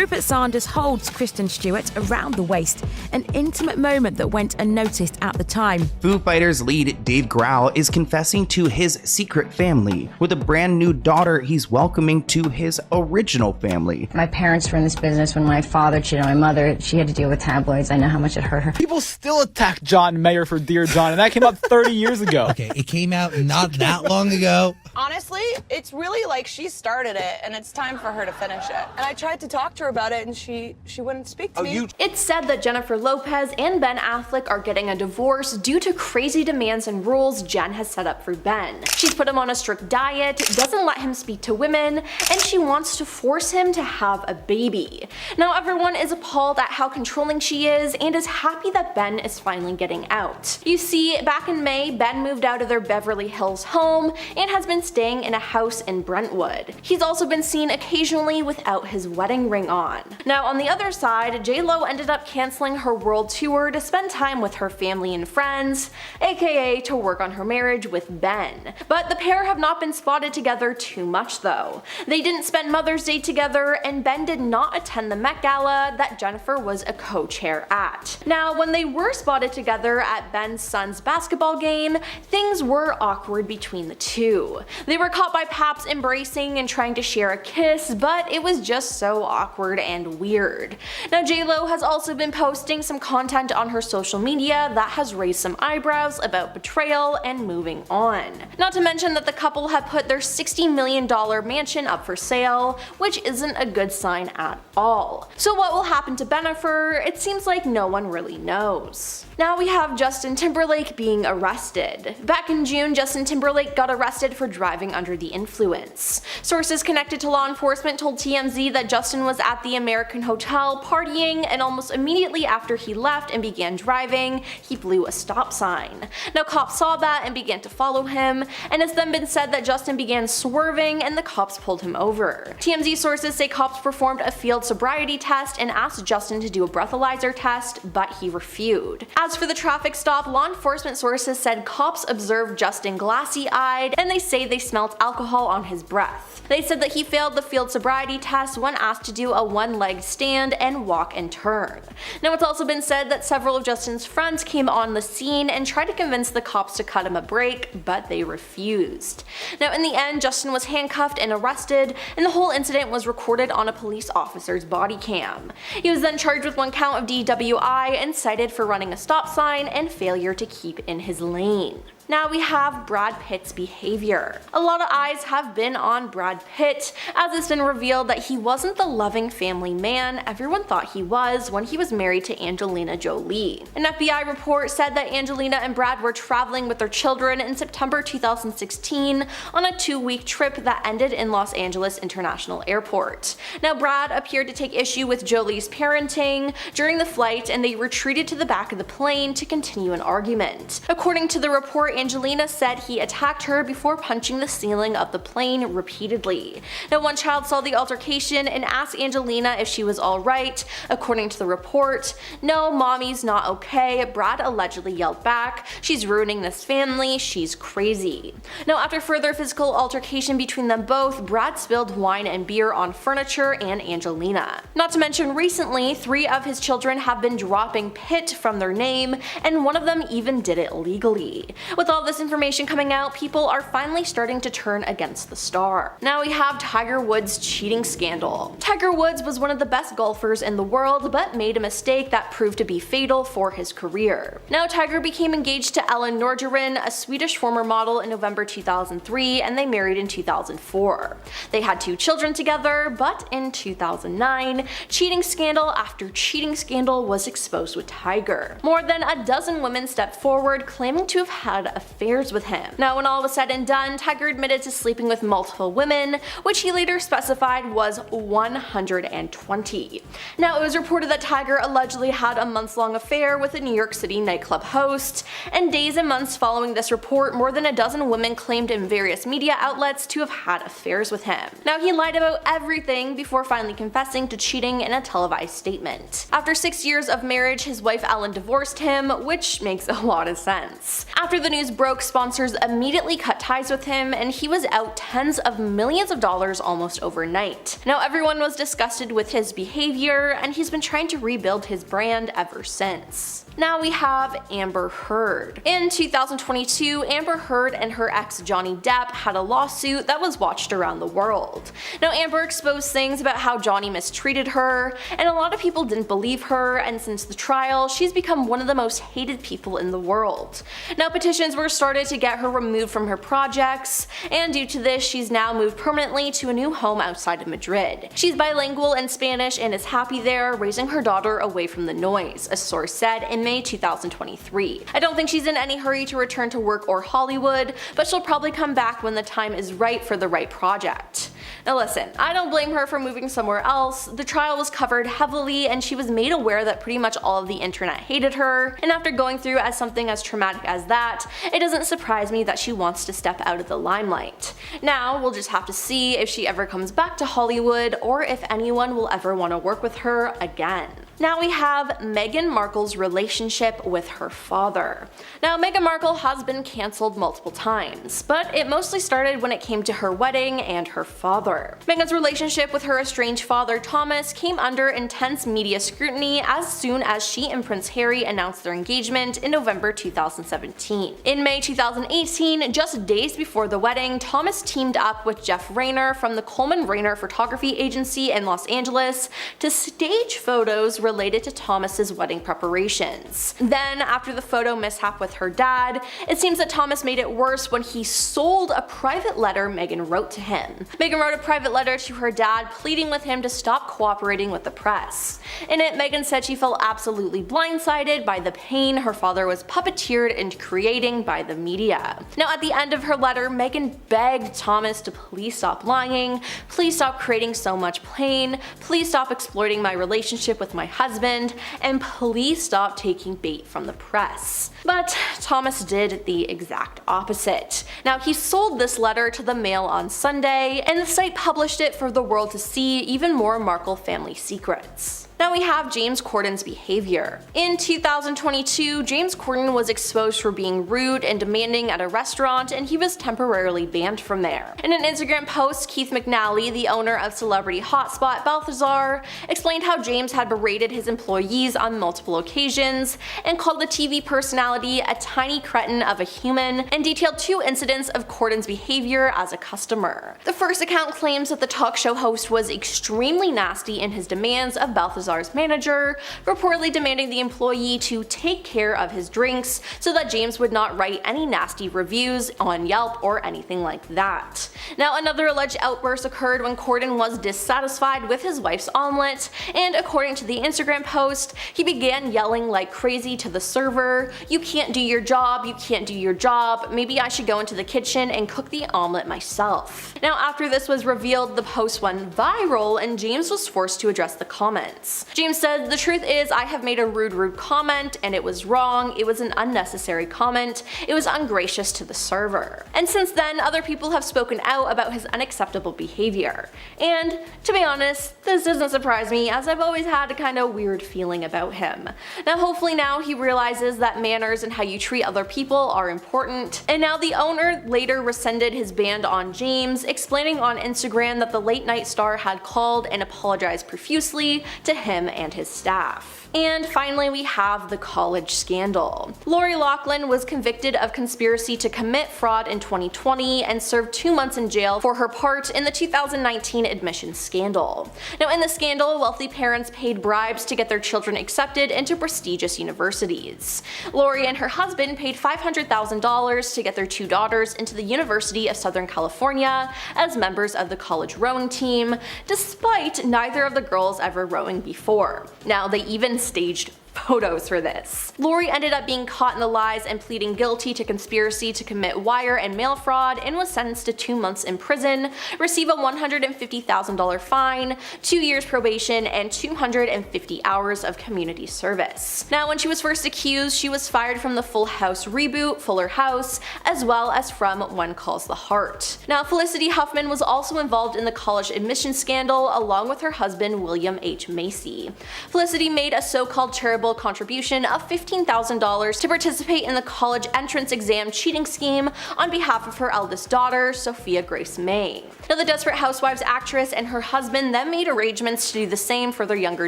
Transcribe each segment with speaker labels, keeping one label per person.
Speaker 1: Rupert Sanders holds Kristen Stewart around the waist, an intimate moment that went unnoticed at the time.
Speaker 2: Foo Fighters lead Dave Grohl is confessing to his secret family. With a brand new daughter he's welcoming to his original family.
Speaker 3: My parents were in this business when my father cheated on my mother. She had to deal with tabloids. I know how much it hurt her.
Speaker 4: People still attack John Mayer for Dear John, and that came out 30 years ago.
Speaker 5: Okay, it came out not that long ago.
Speaker 6: Honestly, it's really like she started it, and it's time for her to finish it. And I tried to talk to her about it, and she wouldn't speak to me.
Speaker 7: It's said that Jennifer Lopez and Ben Affleck are getting a divorce due to crazy demands and rules Jen has set up for Ben. She's put him on a strict diet, doesn't let him speak to women, and she wants to force him to have a baby. Now everyone is appalled at how controlling she is and is happy that Ben is finally getting out. You see, back in May, Ben moved out of their Beverly Hills home and has been staying in a house in Brentwood. He's also been seen occasionally without his wedding ring on. Now on the other side, J-Lo ended up canceling her world tour to spend time with her family and friends, aka to work on her marriage with Ben. But the pair have not been spotted together too much though. They didn't spend Mother's Day together, and Ben did not attend the Met Gala that Jennifer was a co-chair at. Now when they were spotted together at Ben's son's basketball game, things were awkward between the two. They were caught by Paps embracing and trying to share a kiss, but it was just so awkward and weird. Now J-Lo has also been posting some content on her social media that has raised some eyebrows about betrayal and moving on. Not to mention that the couple have put their $60 million mansion up for sale, which isn't a good sign at all. So what will happen to Bennifer? It seems like no one really knows. Now we have Justin Timberlake being arrested. Back in June, Justin Timberlake got arrested for driving under the influence. Sources connected to law enforcement told TMZ that Justin was at the American Hotel partying, and almost immediately after he left and began driving, he blew a stop sign. Now cops saw that and began to follow him, and it's then been said that Justin began swerving and the cops pulled him over. TMZ sources say cops performed a field sobriety test and asked Justin to do a breathalyzer test, but he refused. As for the traffic stop, law enforcement sources said cops observed Justin glassy-eyed, and they say they smelled alcohol on his breath. They said that he failed the field sobriety test when asked to do a one-legged stand and walk and turn. Now it's also been said that several of Justin's friends came on the scene and tried to convince the cops to cut him a break, but they refused. Now in the end, Justin was handcuffed and arrested, and the whole incident was recorded on a police officer's body cam. He was then charged with 1 count of DWI and cited for running a stop sign and failure to keep in his lane. Now we have Brad Pitt's behavior. A lot of eyes have been on Brad Pitt, as it's been revealed that he wasn't the loving family man everyone thought he was when he was married to Angelina Jolie. An FBI report said that Angelina and Brad were traveling with their children in September 2016 on a 2-week trip that ended in Los Angeles International Airport. Now Brad appeared to take issue with Jolie's parenting during the flight, and they retreated to the back of the plane to continue an argument. According to the report, Angelina said he attacked her before punching the ceiling of the plane repeatedly. Now one child saw the altercation and asked Angelina if she was alright. According to the report, "No, mommy's not okay," Brad allegedly yelled back. "She's ruining this family, she's crazy." Now after further physical altercation between them both, Brad spilled wine and beer on furniture and Angelina. Not to mention recently, 3 of his children have been dropping Pitt from their name, and one of them even did it legally. With all this information coming out, people are finally starting to turn against the star. Now we have Tiger Woods' cheating scandal. Tiger Woods was one of the best golfers in the world, but made a mistake that proved to be fatal for his career. Now Tiger became engaged to Ellen Nordgren, a Swedish former model, in November 2003, and they married in 2004. They had 2 children together, but in 2009, cheating scandal after cheating scandal was exposed with Tiger. More than a dozen women stepped forward claiming to have had affairs with him. Now when all was said and done, Tiger admitted to sleeping with multiple women, which he later specified was 120. Now it was reported that Tiger allegedly had a months-long affair with a New York City nightclub host, and days and months following this report, more than a dozen women claimed in various media outlets to have had affairs with him. Now he lied about everything before finally confessing to cheating in a televised statement. After 6 years of marriage, his wife Ellen divorced him, which makes a lot of sense. After the news news broke, sponsors immediately cut ties with him, and he was out tens of millions of dollars almost overnight. Now everyone was disgusted with his behavior, and he's been trying to rebuild his brand ever since. Now we have Amber Heard. In 2022, Amber Heard and her ex Johnny Depp had a lawsuit that was watched around the world. Now Amber exposed things about how Johnny mistreated her, and a lot of people didn't believe her, and since the trial, she's become one of the most hated people in the world. Now petitions were started to get her removed from her projects, and due to this, she's now moved permanently to a new home outside of Madrid. She's bilingual in Spanish and is happy there, raising her daughter away from the noise, a source said in May 2023. I don't think she's in any hurry to return to work or Hollywood, but she'll probably come back when the time is right for the right project. Now listen, I don't blame her for moving somewhere else. The trial was covered heavily, and she was made aware that pretty much all of the internet hated her, and after going through something as traumatic as that, it doesn't surprise me that she wants to step out of the limelight. Now we'll just have to see if she ever comes back to Hollywood, or if anyone will ever want to work with her again. Now we have Meghan Markle's relationship with her father. Now Meghan Markle has been cancelled multiple times, but it mostly started when it came to her wedding and her father. Meghan's relationship with her estranged father Thomas came under intense media scrutiny as soon as she and Prince Harry announced their engagement in November 2017. In May 2018, just days before the wedding, Thomas teamed up with Jeff Rayner from the Coleman Rayner Photography Agency in Los Angeles to stage photos related to Thomas's wedding preparations. Then, after the photo mishap with her dad, it seems that Thomas made it worse when he sold a private letter Meghan wrote to him. Meghan wrote a private letter to her dad pleading with him to stop cooperating with the press. In it, Meghan said she felt absolutely blindsided by the pain her father was puppeteered into creating by the media. Now, at the end of her letter, Meghan begged Thomas to please stop lying, please stop creating so much pain, please stop exploiting my relationship with my husband, and please stop taking bait from the press. But Thomas did the exact opposite. Now, he sold this letter to the Mail on Sunday, and the site published it for the world to see even more Markle family secrets. Now we have James Corden's behavior. In 2022, James Corden was exposed for being rude and demanding at a restaurant, and he was temporarily banned from there. In an Instagram post, Keith McNally, the owner of celebrity hotspot Balthazar, explained how James had berated his employees on multiple occasions and called the TV personality a tiny cretin of a human, and detailed 2 incidents of Corden's behavior as a customer. The first account claims that the talk show host was extremely nasty in his demands of Balthazar's manager, reportedly demanding the employee to take care of his drinks so that James would not write any nasty reviews on Yelp or anything like that. Now, another alleged outburst occurred when Corden was dissatisfied with his wife's omelet, and according to the Instagram post, he began yelling like crazy to the server, "You can't do your job, you can't do your job, maybe I should go into the kitchen and cook the omelet myself." Now, after this was revealed, the post went viral, and James was forced to address the comments. James said, "The truth is, I have made a rude comment, and it was wrong, it was an unnecessary comment, it was ungracious to the server." And since then, other people have spoken out about his unacceptable behavior. And, to be honest, this doesn't surprise me, as I've always had a kind of weird feeling about him. Now hopefully now he realizes that manners and how you treat other people are important, and now the owner later rescinded his ban on James, explaining on Instagram that the late night star had called and apologized profusely to him and his staff. And finally, we have the college scandal. Lori Loughlin was convicted of conspiracy to commit fraud in 2020 and served 2 months in jail for her part in the 2019 admissions scandal. Now, in the scandal, wealthy parents paid bribes to get their children accepted into prestigious universities. Lori and her husband paid $500,000 to get their 2 daughters into the University of Southern California as members of the college rowing team, despite neither of the girls ever rowing before. Now, they even staged photos for this. Lori ended up being caught in the lies and pleading guilty to conspiracy to commit wire and mail fraud, and was sentenced to 2 months in prison, receive a $150,000 fine, 2 years probation, and 250 hours of community service. Now, when she was first accused, she was fired from the Full House reboot, Fuller House, as well as from One Calls the Heart. Now, Felicity Huffman was also involved in the college admissions scandal along with her husband William H. Macy. Felicity made a so-called charitable charitable contribution of $15,000 to participate in the college entrance exam cheating scheme on behalf of her eldest daughter, Sophia Grace May. Now, the Desperate Housewives actress and her husband then made arrangements to do the same for their younger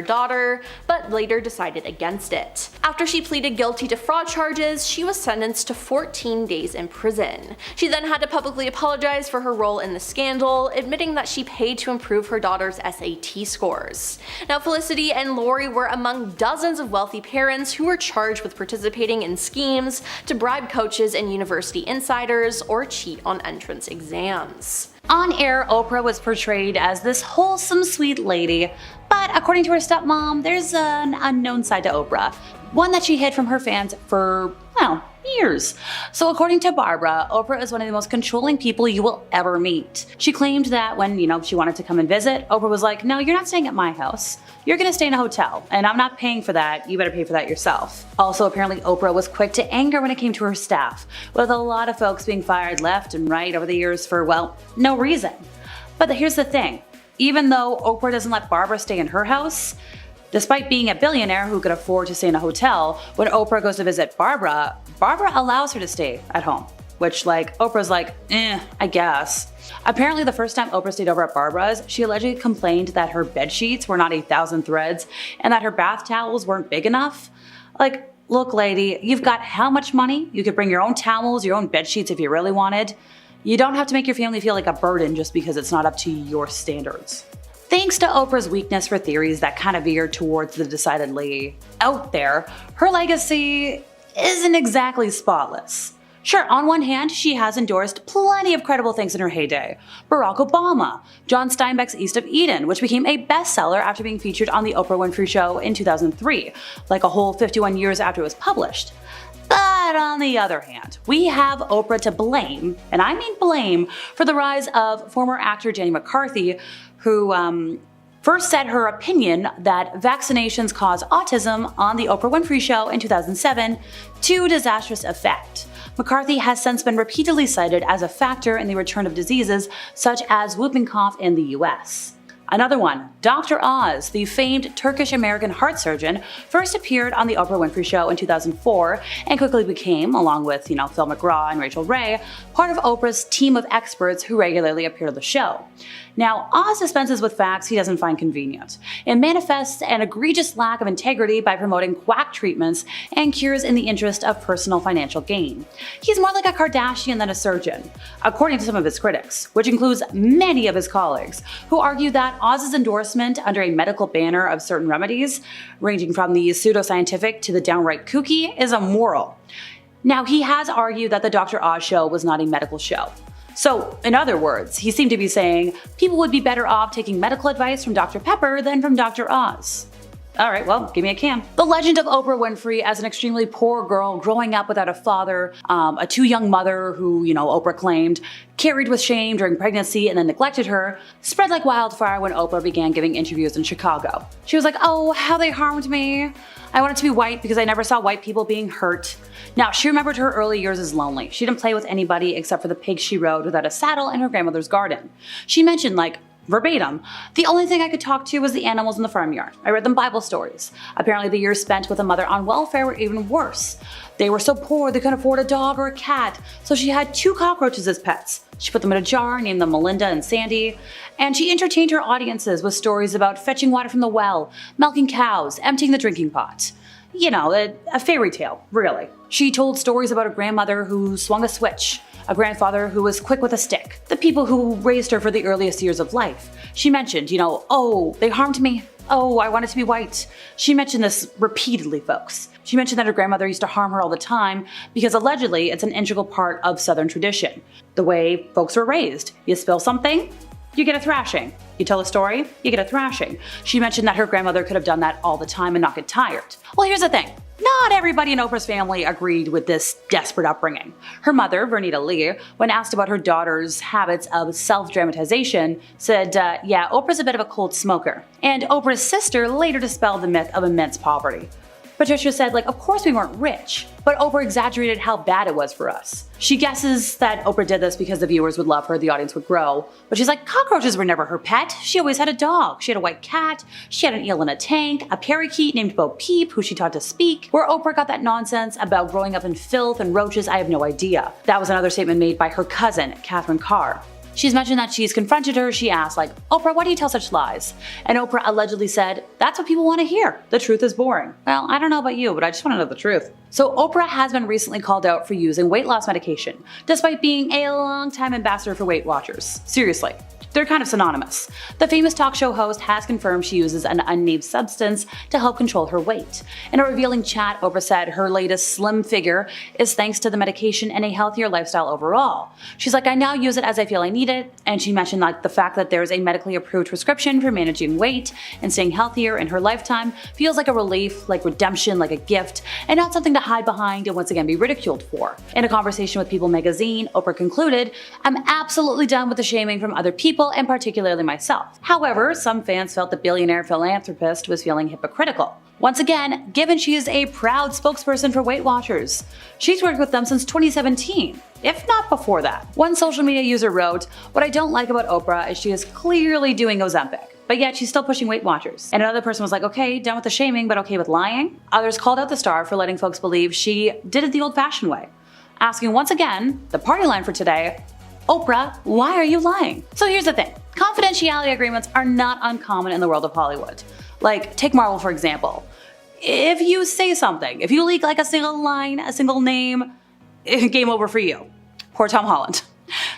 Speaker 7: daughter, but later decided against it. After she pleaded guilty to fraud charges, she was sentenced to 14 days in prison. She then had to publicly apologize for her role in the scandal, admitting that she paid to improve her daughter's SAT scores. Now, Felicity and Lori were among dozens of wealthy parents who were charged with participating in schemes to bribe coaches and university insiders or cheat on entrance exams.
Speaker 8: On air, Oprah was portrayed as this wholesome, sweet lady, but according to her stepmom, there's an unknown side to Oprah, one that she hid from her fans for, well, years. So according to Barbara, Oprah is one of the most controlling people you will ever meet. She claimed that when, she wanted to come and visit, Oprah was like, no, you're not staying at my house. You're gonna stay in a hotel, and I'm not paying for that. You better pay for that yourself. Also, apparently Oprah was quick to anger when it came to her staff, with a lot of folks being fired left and right over the years for, well, no reason. But here's the thing. Even though Oprah doesn't let Barbara stay in her house, despite being a billionaire who could afford to stay in a hotel, when Oprah goes to visit Barbara, Barbara allows her to stay at home. Which, Oprah's like, I guess. Apparently, the first time Oprah stayed over at Barbara's, she allegedly complained that her bed sheets were not 8,000 threads and that her bath towels weren't big enough. Look, lady, you've got how much money? You could bring your own towels, your own bed sheets if you really wanted. You don't have to make your family feel like a burden just because it's not up to your standards. Thanks to Oprah's weakness for theories that kind of veered towards the decidedly out there, her legacy isn't exactly spotless. Sure, on one hand, she has endorsed plenty of credible things in her heyday. Barack Obama, John Steinbeck's East of Eden, which became a bestseller after being featured on The Oprah Winfrey Show in 2003, a whole 51 years after it was published. But on the other hand, we have Oprah to blame, and I mean blame, for the rise of former actor Jenny McCarthy, who first said her opinion that vaccinations cause autism on The Oprah Winfrey Show in 2007 to disastrous effect. McCarthy has since been repeatedly cited as a factor in the return of diseases such as whooping cough in the US. Another one, Dr. Oz, the famed Turkish-American heart surgeon, first appeared on The Oprah Winfrey Show in 2004 and quickly became, along with, Phil McGraw and Rachel Ray, part of Oprah's team of experts who regularly appeared on the show. Now, Oz dispenses with facts he doesn't find convenient and manifests an egregious lack of integrity by promoting quack treatments and cures in the interest of personal financial gain. He's more like a Kardashian than a surgeon, according to some of his critics, which includes many of his colleagues, who argue that Oz's endorsement under a medical banner of certain remedies, ranging from the pseudoscientific to the downright kooky, is immoral. Now, he has argued that the Dr. Oz show was not a medical show. So, in other words, he seemed to be saying people would be better off taking medical advice from Dr. Pepper than from Dr. Oz. Alright, well, give me a can. The legend of Oprah Winfrey as an extremely poor girl growing up without a father, a too young mother who, Oprah claimed, carried with shame during pregnancy and then neglected her, spread like wildfire when Oprah began giving interviews in Chicago. She was like, oh, how they harmed me. I wanted to be white because I never saw white people being hurt. Now, she remembered her early years as lonely. She didn't play with anybody except for the pigs she rode without a saddle in her grandmother's garden. She mentioned, verbatim, the only thing I could talk to was the animals in the farmyard. I read them Bible stories. Apparently the years spent with a mother on welfare were even worse. They were so poor they couldn't afford a dog or a cat, so she had 2 cockroaches as pets. She put them in a jar, named them Melinda and Sandy, and she entertained her audiences with stories about fetching water from the well, milking cows, emptying the drinking pot. A fairy tale, really. She told stories about a grandmother who swung a switch, a grandfather who was quick with a stick, the people who raised her for the earliest years of life. She mentioned, oh, they harmed me. Oh, I wanted to be white. She mentioned this repeatedly, folks. She mentioned that her grandmother used to harm her all the time because allegedly it's an integral part of Southern tradition. The way folks were raised. You spill something, you get a thrashing. You tell a story, you get a thrashing. She mentioned that her grandmother could have done that all the time and not get tired. Well, here's the thing. Not everybody in Oprah's family agreed with this desperate upbringing. Her mother, Vernita Lee, when asked about her daughter's habits of self-dramatization, said, yeah, Oprah's a bit of a cold smoker. And Oprah's sister later dispelled the myth of immense poverty. Patricia said, like, of course we weren't rich, but Oprah exaggerated how bad it was for us. She guesses that Oprah did this because the viewers would love her, the audience would grow. But she's like, cockroaches were never her pet. She always had a dog. She had a white cat. She had an eel in a tank, a parakeet named Bo Peep, who she taught to speak. Where Oprah got that nonsense about growing up in filth and roaches, I have no idea. That was another statement made by her cousin, Catherine Carr. She's mentioned that she's confronted her. She asked, like, Oprah, why do you tell such lies? And Oprah allegedly said, that's what people want to hear. The truth is boring. Well, I don't know about you, but I just want to know the truth. So Oprah has been recently called out for using weight loss medication, despite being a long-time ambassador for Weight Watchers. Seriously. They're kind of synonymous. The famous talk show host has confirmed she uses an unnamed substance to help control her weight. In a revealing chat, Oprah said her latest slim figure is thanks to the medication and a healthier lifestyle overall. She's like, I now use it as I feel I need it, and she mentioned like the fact that there's a medically approved prescription for managing weight and staying healthier in her lifetime feels like a relief, like redemption, like a gift, and not something to hide behind and once again be ridiculed for. In a conversation with People magazine, Oprah concluded, I'm absolutely done with the shaming from other people and particularly myself. However, some fans felt the billionaire philanthropist was feeling hypocritical. Once again, given she is a proud spokesperson for Weight Watchers. She's worked with them since 2017, if not before that. One social media user wrote, what I don't like about Oprah is she is clearly doing Ozempic, but yet she's still pushing Weight Watchers. And another person was like, okay, done with the shaming, but okay with lying. Others called out the star for letting folks believe she did it the old-fashioned way, asking once again, the party line for today, Oprah, why are you lying? So here's the thing. Confidentiality agreements are not uncommon in the world of Hollywood. Like, take Marvel for example. If you say something, if you leak like a single line, a single name, game over for you. Poor Tom Holland.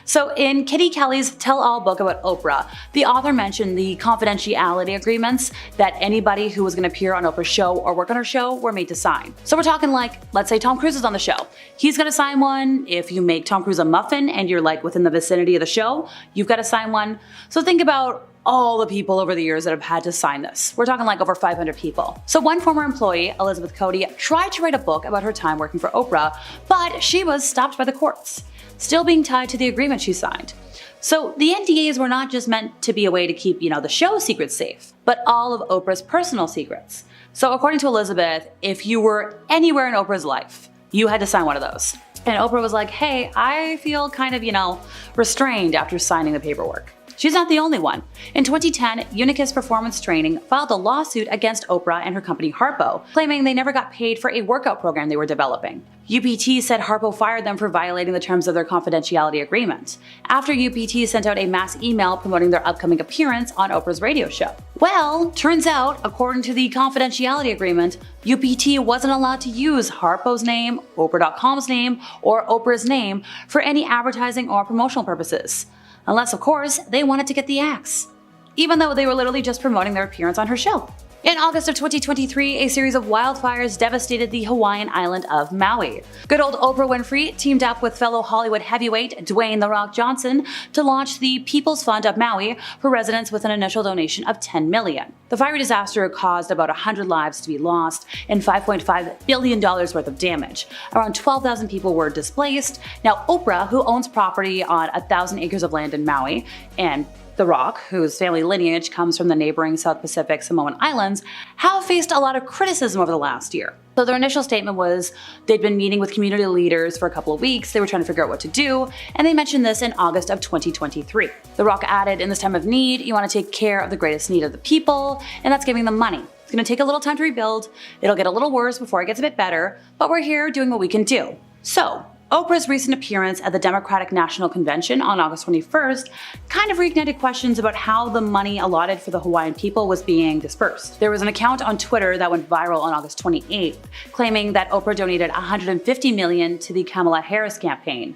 Speaker 8: So in Kitty Kelly's tell-all book about Oprah, the author mentioned the confidentiality agreements that anybody who was going to appear on Oprah's show or work on her show were made to sign. So we're talking like, let's say Tom Cruise is on the show. He's going to sign one. If you make Tom Cruise a muffin and you're like within the vicinity of the show, you've got to sign one. So think about all the people over the years that have had to sign this. We're talking like over 500 people. So one former employee, Elizabeth Cody, tried to write a book about her time working for Oprah, but she was stopped by the courts, still being tied to the agreement she signed. So the NDAs were not just meant to be a way to keep, the show secrets safe, but all of Oprah's personal secrets. So according to Elizabeth, if you were anywhere in Oprah's life, you had to sign one of those. And Oprah was like, hey, I feel kind of, restrained after signing the paperwork. She's not the only one. In 2010, Unicus Performance Training filed a lawsuit against Oprah and her company Harpo, claiming they never got paid for a workout program they were developing. UPT said Harpo fired them for violating the terms of their confidentiality agreement, after UPT sent out a mass email promoting their upcoming appearance on Oprah's radio show. Well, turns out, according to the confidentiality agreement, UPT wasn't allowed to use Harpo's name, Oprah.com's name, or Oprah's name for any advertising or promotional purposes. Unless, of course, they wanted to get the axe, even though they were literally just promoting their appearance on her show. In August of 2023, a series of wildfires devastated the Hawaiian island of Maui. Good old Oprah Winfrey teamed up with fellow Hollywood heavyweight Dwayne "The Rock" Johnson to launch the People's Fund of Maui for residents with an initial donation of $10 million. The fiery disaster caused about 100 lives to be lost and $5.5 billion worth of damage. Around 12,000 people were displaced. Now, Oprah, who owns property on 1,000 acres of land in Maui, and The Rock, whose family lineage comes from the neighboring South Pacific Samoan Islands, have faced a lot of criticism over the last year. So their initial statement was they'd been meeting with community leaders for a couple of weeks, they were trying to figure out what to do, and they mentioned this in August of 2023. The Rock added, in this time of need, you want to take care of the greatest need of the people, and that's giving them money. It's going to take a little time to rebuild, it'll get a little worse before it gets a bit better, but we're here doing what we can do. So, Oprah's recent appearance at the Democratic National Convention on August 21st kind of reignited questions about how the money allotted for the Hawaiian people was being dispersed. There was an account on Twitter that went viral on August 28th, claiming that Oprah donated $150 million to the Kamala Harris campaign.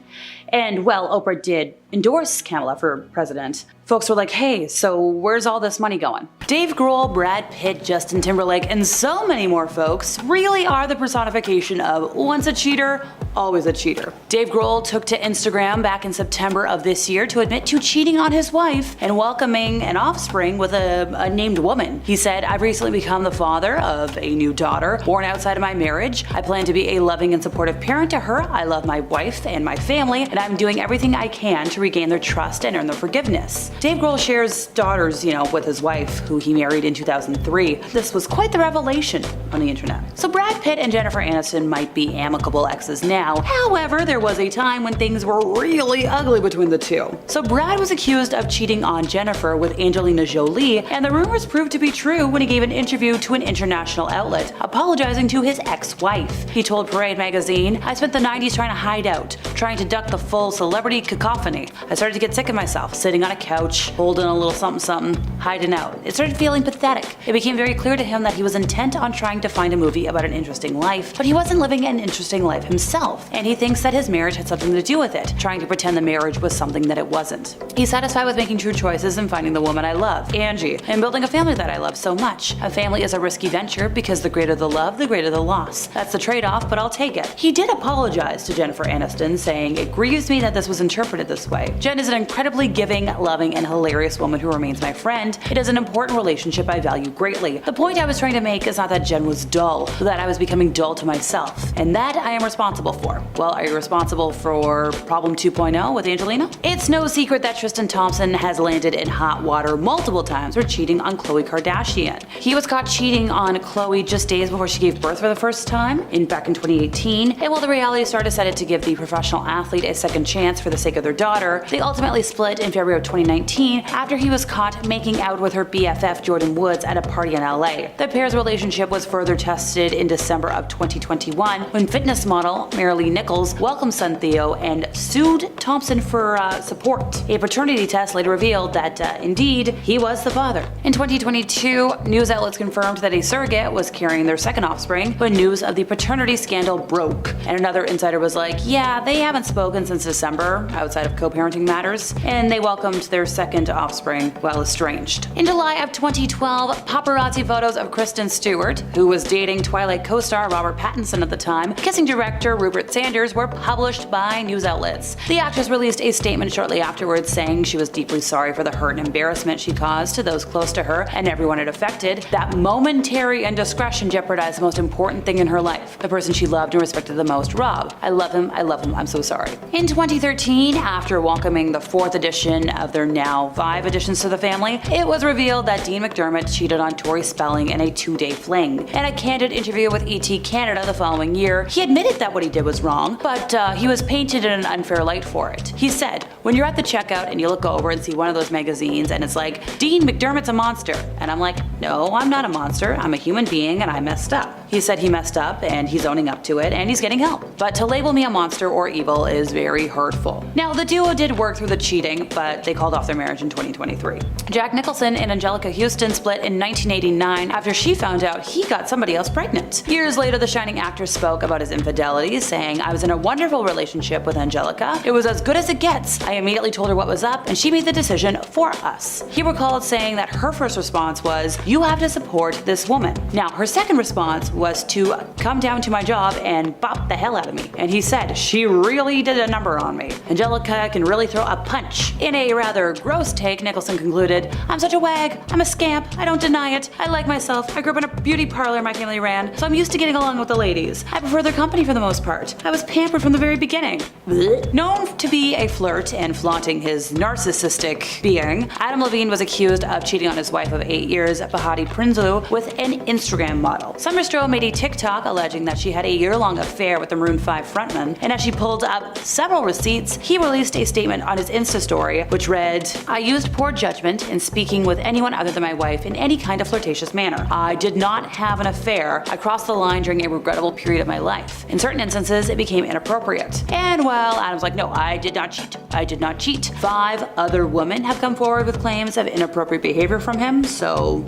Speaker 8: And while Oprah did endorse Kamala for president, folks were like, hey, so where's all this money going? Dave Grohl, Brad Pitt, Justin Timberlake, and so many more folks really are the personification of once a cheater, always a cheater. Dave Grohl took to Instagram back in September of this year to admit to cheating on his wife and welcoming an offspring with a named woman. He said, I've recently become the father of a new daughter born outside of my marriage. I plan to be a loving and supportive parent to her. I love my wife and my family, and I'm doing everything I can to regain their trust and earn their forgiveness. Dave Grohl shares daughters, with his wife, who he married in 2003. This was quite the revelation on the internet. So Brad Pitt and Jennifer Aniston might be amicable exes now. However, there was a time when things were really ugly between the two. So Brad was accused of cheating on Jennifer with Angelina Jolie, and the rumors proved to be true when he gave an interview to an international outlet, apologizing to his ex-wife. He told Parade magazine, "I spent the 90s trying to hide out, trying to duck the full celebrity cacophony. I started to get sick of myself, sitting on a couch, holding a little something, hiding out. It started feeling pathetic. It became very clear to him that he was intent on trying to find a movie about an interesting life, but he wasn't living an interesting life himself, and he thinks that his marriage had something to do with it, trying to pretend the marriage was something that it wasn't. He's satisfied with making true choices and finding the woman I love, Angie, and building a family that I love so much. A family is a risky venture because the greater the love, the greater the loss. That's the trade-off, but I'll take it." He did apologize to Jennifer Aniston, saying, "It grieves me that this was interpreted this way. Jen is an incredibly giving, loving, and hilarious woman who remains my friend. It is an important relationship I value greatly. The point I was trying to make is not that Jen was dull, but that I was becoming dull to myself, and that I am responsible for." Well, are you responsible for problem 2.0 with Angelina? It's no secret that Tristan Thompson has landed in hot water multiple times for cheating on Khloe Kardashian. He was caught cheating on Khloe just days before she gave birth for the first time, back in 2018, and while the reality star decided to give the professional athlete a second chance for the sake of their daughter, they ultimately split in February of 2019 after he was caught making out with her BFF Jordan Woods at a party in LA. The pair's relationship was further tested in December of 2021 when fitness model Marilee Nichols welcomed son Theo and sued Thompson for support. A paternity test later revealed that indeed he was the father. In 2022, news outlets confirmed that a surrogate was carrying their second offspring when news of the paternity scandal broke, and another insider was like, "Yeah, they haven't spoken since December outside of co-parenting matters," and they welcomed their second offspring while estranged. In July of 2012, paparazzi photos of Kristen Stewart, who was dating Twilight co-star Robert Pattinson at the time, kissing director Rupert Sanders, were published by news outlets. The actress released a statement shortly afterwards saying she was deeply sorry for the hurt and embarrassment she caused to those close to her and everyone it affected. That momentary indiscretion jeopardized the most important thing in her life, the person she loved and respected the most, Rob. I love him, I'm so sorry. In 2013, after welcoming the 4th edition of their now 5 additions to the family, it was revealed that Dean McDermott cheated on Tori Spelling in a 2-day fling. In a candid interview with ET Canada the following year, he admitted that what he did was wrong, but he was painted in an unfair light for it. He said, "When you're at the checkout and you look over and see one of those magazines and it's like, Dean McDermott's a monster," and I'm like, "No, I'm not a monster, I'm a human being and I messed up." He said he messed up and he's owning up to it and he's getting help. But to label me a monster or evil is very hurtful. Now, the duo did work through the cheating, but they called off their marriage in 2023. Jack Nicholson and Angelica Houston split in 1989 after she found out he got somebody else pregnant. Years later, the shining actor spoke about his infidelity, saying, "I was in a wonderful relationship with Angelica. It was as good as it gets. I immediately told her what was up and she made the decision for us." He recalled saying that her first response was, "You have to support this woman." Now, her second response was to come down to my job and bop the hell out of me. And he said, "She really did a number on me. Angelica can really throw a punch." In a rather gross take, Nicholson concluded, "I'm such a wag. I'm a scamp. I don't deny it. I like myself. I grew up in a beauty parlor my family ran, so I'm used to getting along with the ladies. I prefer their company for the most part. I was pampered from the very beginning." Blech. Known to be a flirt and flaunting his narcissistic being, Adam Levine was accused of cheating on his wife of 8 years, Bahati Prinsloo, with an Instagram model. Summer Stroh made a TikTok alleging that she had a year-long affair with the Maroon 5 frontman, and as she pulled up several receipts, he released a statement on his Insta story, which read, "I used poor judgment in speaking with anyone other than my wife in any kind of flirtatious manner. I did not have an affair. I crossed the line during a regrettable period of my life. In certain instances, it became inappropriate." And well, Adam's like, "No, I did not cheat. I did not cheat." 5 other women have come forward with claims of inappropriate behavior from him, so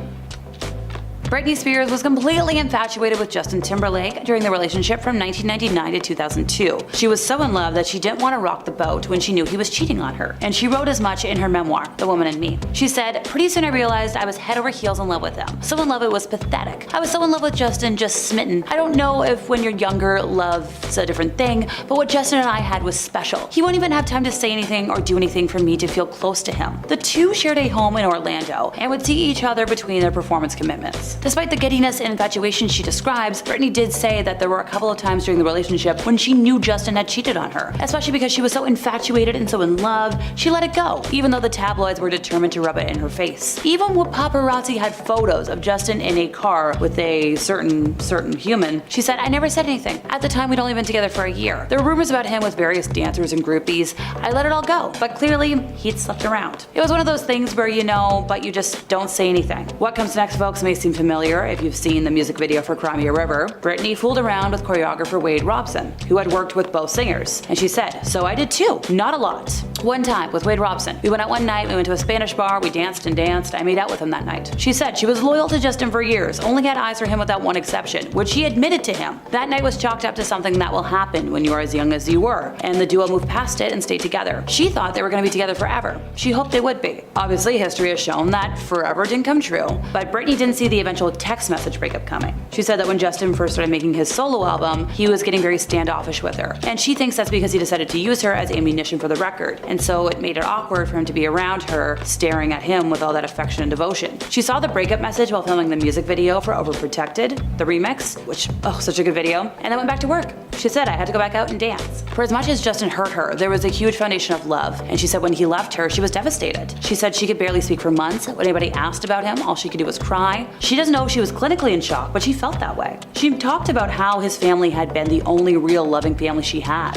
Speaker 8: Britney Spears was completely infatuated with Justin Timberlake during the relationship from 1999 to 2002. She was so in love that she didn't want to rock the boat when she knew he was cheating on her, and she wrote as much in her memoir, The Woman in Me. She said, "Pretty soon I realized I was head over heels in love with him. So in love it was pathetic. I was so in love with Justin, just smitten. I don't know if when you're younger, love's a different thing, but what Justin and I had was special. He won't even have time to say anything or do anything for me to feel close to him." The two shared a home in Orlando and would see each other between their performance commitments. Despite the giddiness and infatuation she describes, Britney did say that there were a couple of times during the relationship when she knew Justin had cheated on her, especially because she was so infatuated and so in love, she let it go, even though the tabloids were determined to rub it in her face. Even when paparazzi had photos of Justin in a car with a certain human, she said, "I never said anything. At the time, we'd only been together for a year. There were rumors about him with various dancers and groupies. I let it all go, but clearly, he'd slept around." It was one of those things where you know, but you just don't say anything. What comes next, folks, may seem familiar if you've seen the music video for Cry Me a River. Britney fooled around with choreographer Wade Robson, who had worked with both singers, and she said, "So I did too, not a lot." One time with Wade Robson, we went out one night, we went to a Spanish bar, we danced and danced, I made out with him that night. She said she was loyal to Justin for years, only had eyes for him with that one exception, which she admitted to him. That night was chalked up to something that will happen when you are as young as you were, and the duo moved past it and stayed together. She thought they were going to be together forever. She hoped they would be. Obviously, history has shown that forever didn't come true, but Britney didn't see the eventual text message breakup coming. She said that when Justin first started making his solo album, he was getting very standoffish with her, and she thinks that's because he decided to use her as ammunition for the record, and so it made it awkward for him to be around her, staring at him with all that affection and devotion. She saw the breakup message while filming the music video for Overprotected, the remix, which, oh, such a good video, and then went back to work. She said, "I had to go back out and dance." For as much as Justin hurt her, there was a huge foundation of love, and she said when he left her, she was devastated. She said she could barely speak for months. When anybody asked about him, all she could do was cry. She doesn't know if she was clinically in shock, but she felt that way. She talked about how his family had been the only real loving family she had.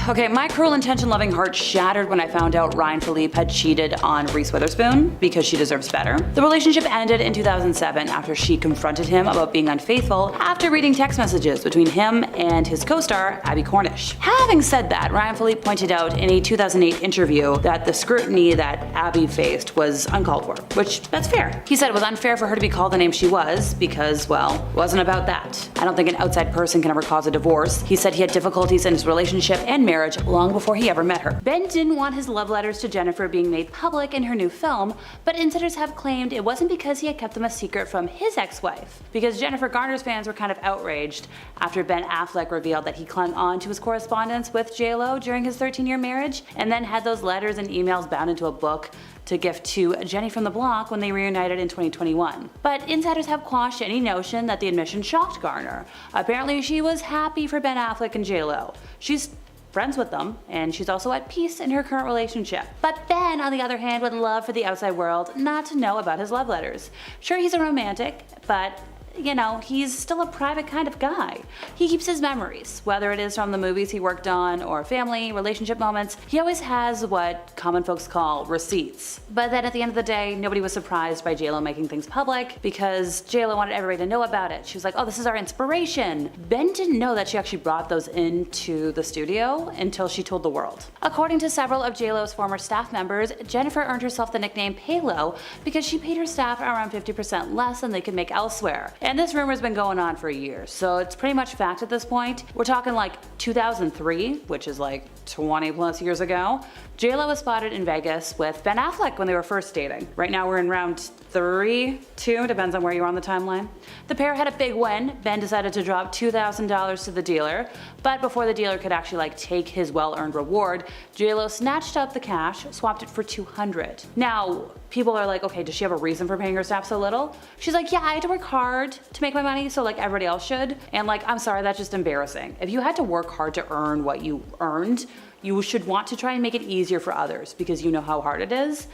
Speaker 8: Okay, my cruel intention loving heart shattered when I found out Ryan Philippe had cheated on Reese Witherspoon, because she deserves better. The relationship ended in 2007 after she confronted him about being unfaithful after reading text messages between him and his co-star Abby Cornish. Having said that, Ryan Philippe pointed out in a 2008 interview that the scrutiny that Abby faced was uncalled for, which that's fair. He said it was unfair for her to be called the name she was because, well, it wasn't about that. I don't think an outside person can ever cause a divorce. He said he had difficulties in his relationship and marriage long before he ever met her. Ben didn't want his love letters to Jennifer being made public in her new film, but insiders have claimed it wasn't because he had kept them a secret from his ex-wife, because Jennifer Garner's fans were kind of outraged after Ben Affleck revealed that he clung on to his correspondence with J.Lo during his 13-year marriage, and then had those letters and emails bound into a book to gift to Jenny from the Block when they reunited in 2021. But insiders have quashed any notion that the admission shocked Garner. Apparently she was happy for Ben Affleck and J.Lo. She's friends with them, and she's also at peace in her current relationship. But Ben, on the other hand, would love for the outside world not to know about his love letters. Sure, he's a romantic, but you know, he's still a private kind of guy. He keeps his memories, whether it is from the movies he worked on or family, relationship moments. He always has what common folks call receipts. But then at the end of the day, nobody was surprised by J.Lo making things public because J.Lo wanted everybody to know about it. She was like, "Oh, this is our inspiration." Ben didn't know that she actually brought those into the studio until she told the world. According to several of J.Lo's former staff members, Jennifer earned herself the nickname Paylo because she paid her staff around 50% less than they could make elsewhere. And this rumor's been going on for years, so it's pretty much fact at this point. We're talking like 2003, which is like 20 plus years ago. J.Lo was spotted in Vegas with Ben Affleck when they were first dating. Right now we're in round 3, 2, depends on where you are on the timeline. The pair had a big win. Ben decided to drop $2,000 to the dealer, but before the dealer could actually take his well-earned reward, J.Lo snatched up the cash, swapped it for $200. Now, people are like, okay, does she have a reason for paying her staff so little? She's like, yeah, I had to work hard to make my money, so like everybody else should. And like, I'm sorry, that's just embarrassing. If you had to work hard to earn what you earned, you should want to try and make it easier for others because you know how hard it is.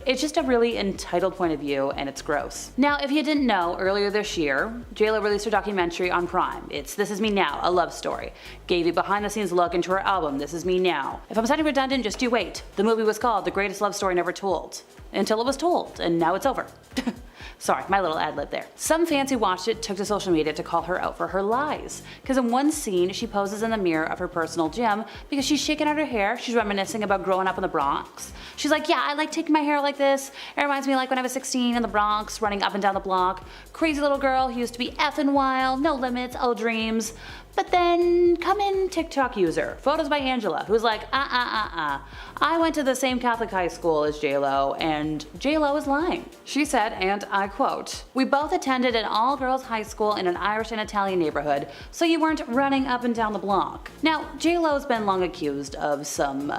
Speaker 8: It's just a really entitled point of view, and it's gross. Now, if you didn't know, earlier this year, J.Lo released her documentary on Prime. It's This Is Me Now, a love story. Gave you behind-the-scenes look into her album, This Is Me Now. If I'm sounding redundant, just you wait. The movie was called The Greatest Love Story Never Told. Until it was told, and now it's over. Sorry, my little ad lib there. Some fans who watched it took to social media to call her out for her lies. Because in one scene, she poses in the mirror of her personal gym because she's shaking out her hair. She's reminiscing about growing up in the Bronx. She's like, yeah, I like taking my hair like this. It reminds me like when I was 16 in the Bronx, running up and down the block. Crazy little girl who used to be effing wild, no limits, all dreams. But then come in TikTok user, photos by Angela, who's like, I went to the same Catholic high school as J.Lo, and J.Lo is lying. She said, and I quote, "We both attended an all-girls high school in an Irish and Italian neighborhood, so you weren't running up and down the block." Now, J.Lo's been long accused of some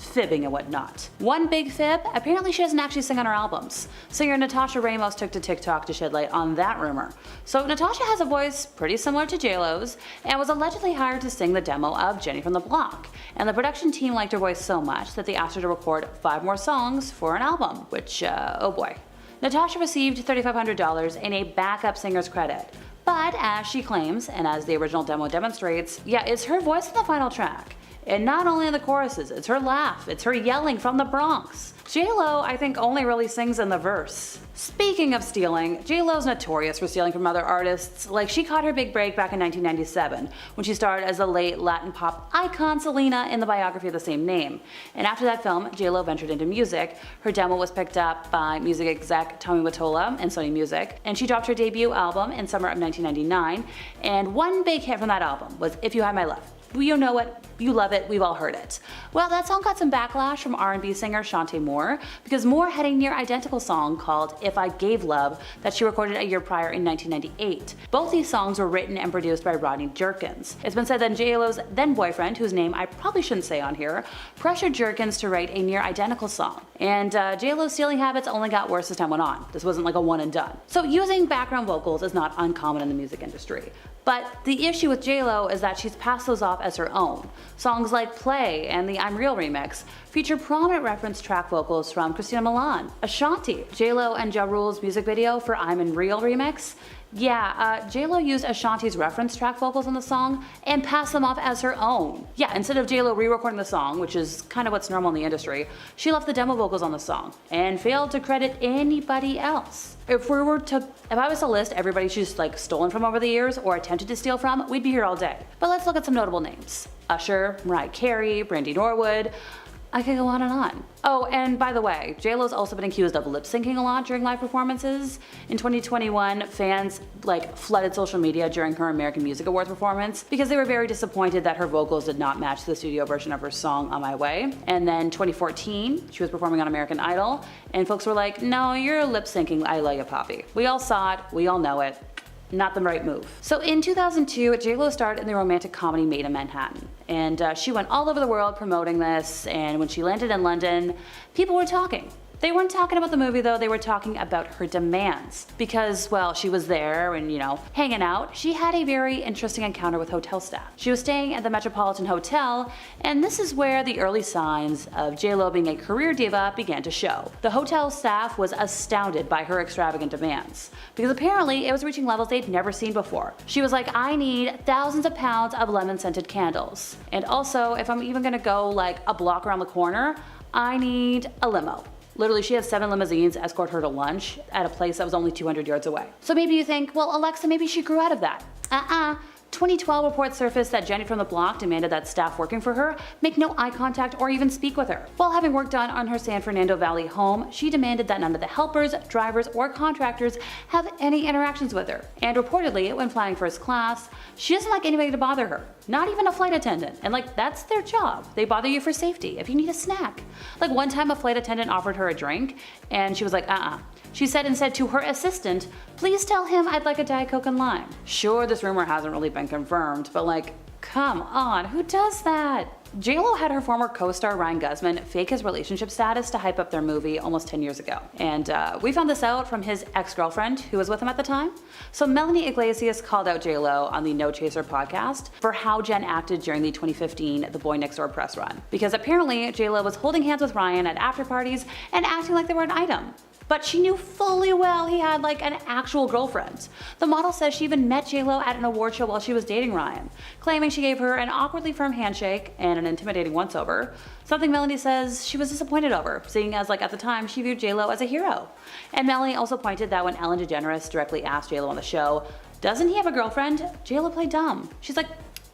Speaker 8: fibbing and whatnot. One big fib, apparently she doesn't actually sing on her albums. Singer Natasha Ramos took to TikTok to shed light on that rumor. So Natasha has a voice pretty similar to J-Lo's and was allegedly hired to sing the demo of Jenny from the Block. And the production team liked her voice so much that they asked her to record 5 more songs for an album, which, oh boy. Natasha received $3,500 in a backup singer's credit. But as she claims, and as the original demo demonstrates, yeah, it's her voice in the final track. And not only in the choruses, it's her laugh, it's her yelling from the Bronx. J-Lo, I think, only really sings in the verse. Speaking of stealing, J-Lo's notorious for stealing from other artists. Like, she caught her big break back in 1997 when she starred as the late Latin pop icon Selena in the biography of the same name. And after that film, J-Lo ventured into music. Her demo was picked up by music exec Tommy Mottola and Sony Music, and she dropped her debut album in summer of 1999. And one big hit from that album was If You Had My Love. You know it, you love it, we've all heard it. Well, that song got some backlash from R&B singer Shantae Moore because Moore had a near identical song called If I Gave Love that she recorded a year prior in 1998. Both these songs were written and produced by Rodney Jerkins. It's been said that J-Lo's then boyfriend, whose name I probably shouldn't say on here, pressured Jerkins to write a near identical song. And J-Lo's stealing habits only got worse as time went on. This wasn't like a one and done. So using background vocals is not uncommon in the music industry. But the issue with J-Lo is that she's passed those off as her own. Songs like Play and the I'm Real remix feature prominent reference track vocals from Christina Milian. Ashanti, J-Lo and Ja Rule's music video for I'm in Real remix. Yeah, J-Lo used Ashanti's reference track vocals on the song and passed them off as her own. Yeah, instead of J-Lo re-recording the song, which is kind of what's normal in the industry, she left the demo vocals on the song and failed to credit anybody else. If I was to list everybody she's like stolen from over the years or attempted to steal from, we'd be here all day. But let's look at some notable names. Usher, Mariah Carey, Brandy Norwood. I could go on and on. Oh, and by the way, J-Lo's also been accused of lip syncing a lot during live performances. In 2021, fans flooded social media during her American Music Awards performance because they were very disappointed that her vocals did not match the studio version of her song On My Way. And then 2014, she was performing on American Idol, and folks were like, no, you're lip syncing I Love Ya Poppy. We all saw it, we all know it. Not the right move. So in 2002, J-Lo starred in the romantic comedy Made in Manhattan. And she went all over the world promoting this, and when she landed in London, people were talking. They weren't talking about the movie though, they were talking about her demands. Because, well, she was there and, hanging out. She had a very interesting encounter with hotel staff. She was staying at the Metropolitan Hotel, and this is where the early signs of J-Lo being a career diva began to show. The hotel staff was astounded by her extravagant demands, because apparently it was reaching levels they'd never seen before. She was like, I need thousands of pounds of lemon-scented candles. And also, if I'm even gonna go like a block around the corner, I need a limo. Literally, she had 7 limousines escort her to lunch at a place that was only 200 yards away. So maybe you think, well, Alexa, maybe she grew out of that. 2012 reports surfaced that Jenny from the Block demanded that staff working for her make no eye contact or even speak with her. While having work done on her San Fernando Valley home, she demanded that none of the helpers, drivers, or contractors have any interactions with her. And reportedly, when flying first class, she doesn't like anybody to bother her. Not even a flight attendant. And that's their job. They bother you for safety, if you need a snack. One time a flight attendant offered her a drink, and she was like, She said instead to her assistant, please tell him I'd like a Diet Coke and lime. Sure, this rumor hasn't really been confirmed, but come on, who does that? J-Lo had her former co-star Ryan Guzman fake his relationship status to hype up their movie almost 10 years ago. And we found this out from his ex-girlfriend who was with him at the time. So Melanie Iglesias called out J-Lo on the No Chaser podcast for how Jen acted during the 2015 The Boy Next Door press run. Because apparently J-Lo was holding hands with Ryan at after parties and acting like they were an item. But she knew fully well he had an actual girlfriend. The model says she even met J-Lo at an award show while she was dating Ryan, claiming she gave her an awkwardly firm handshake and an intimidating once-over, something Melanie says she was disappointed over, seeing as at the time she viewed J-Lo as a hero. And Melanie also pointed that when Ellen DeGeneres directly asked J-Lo on the show, doesn't he have a girlfriend? J-Lo played dumb. She's like,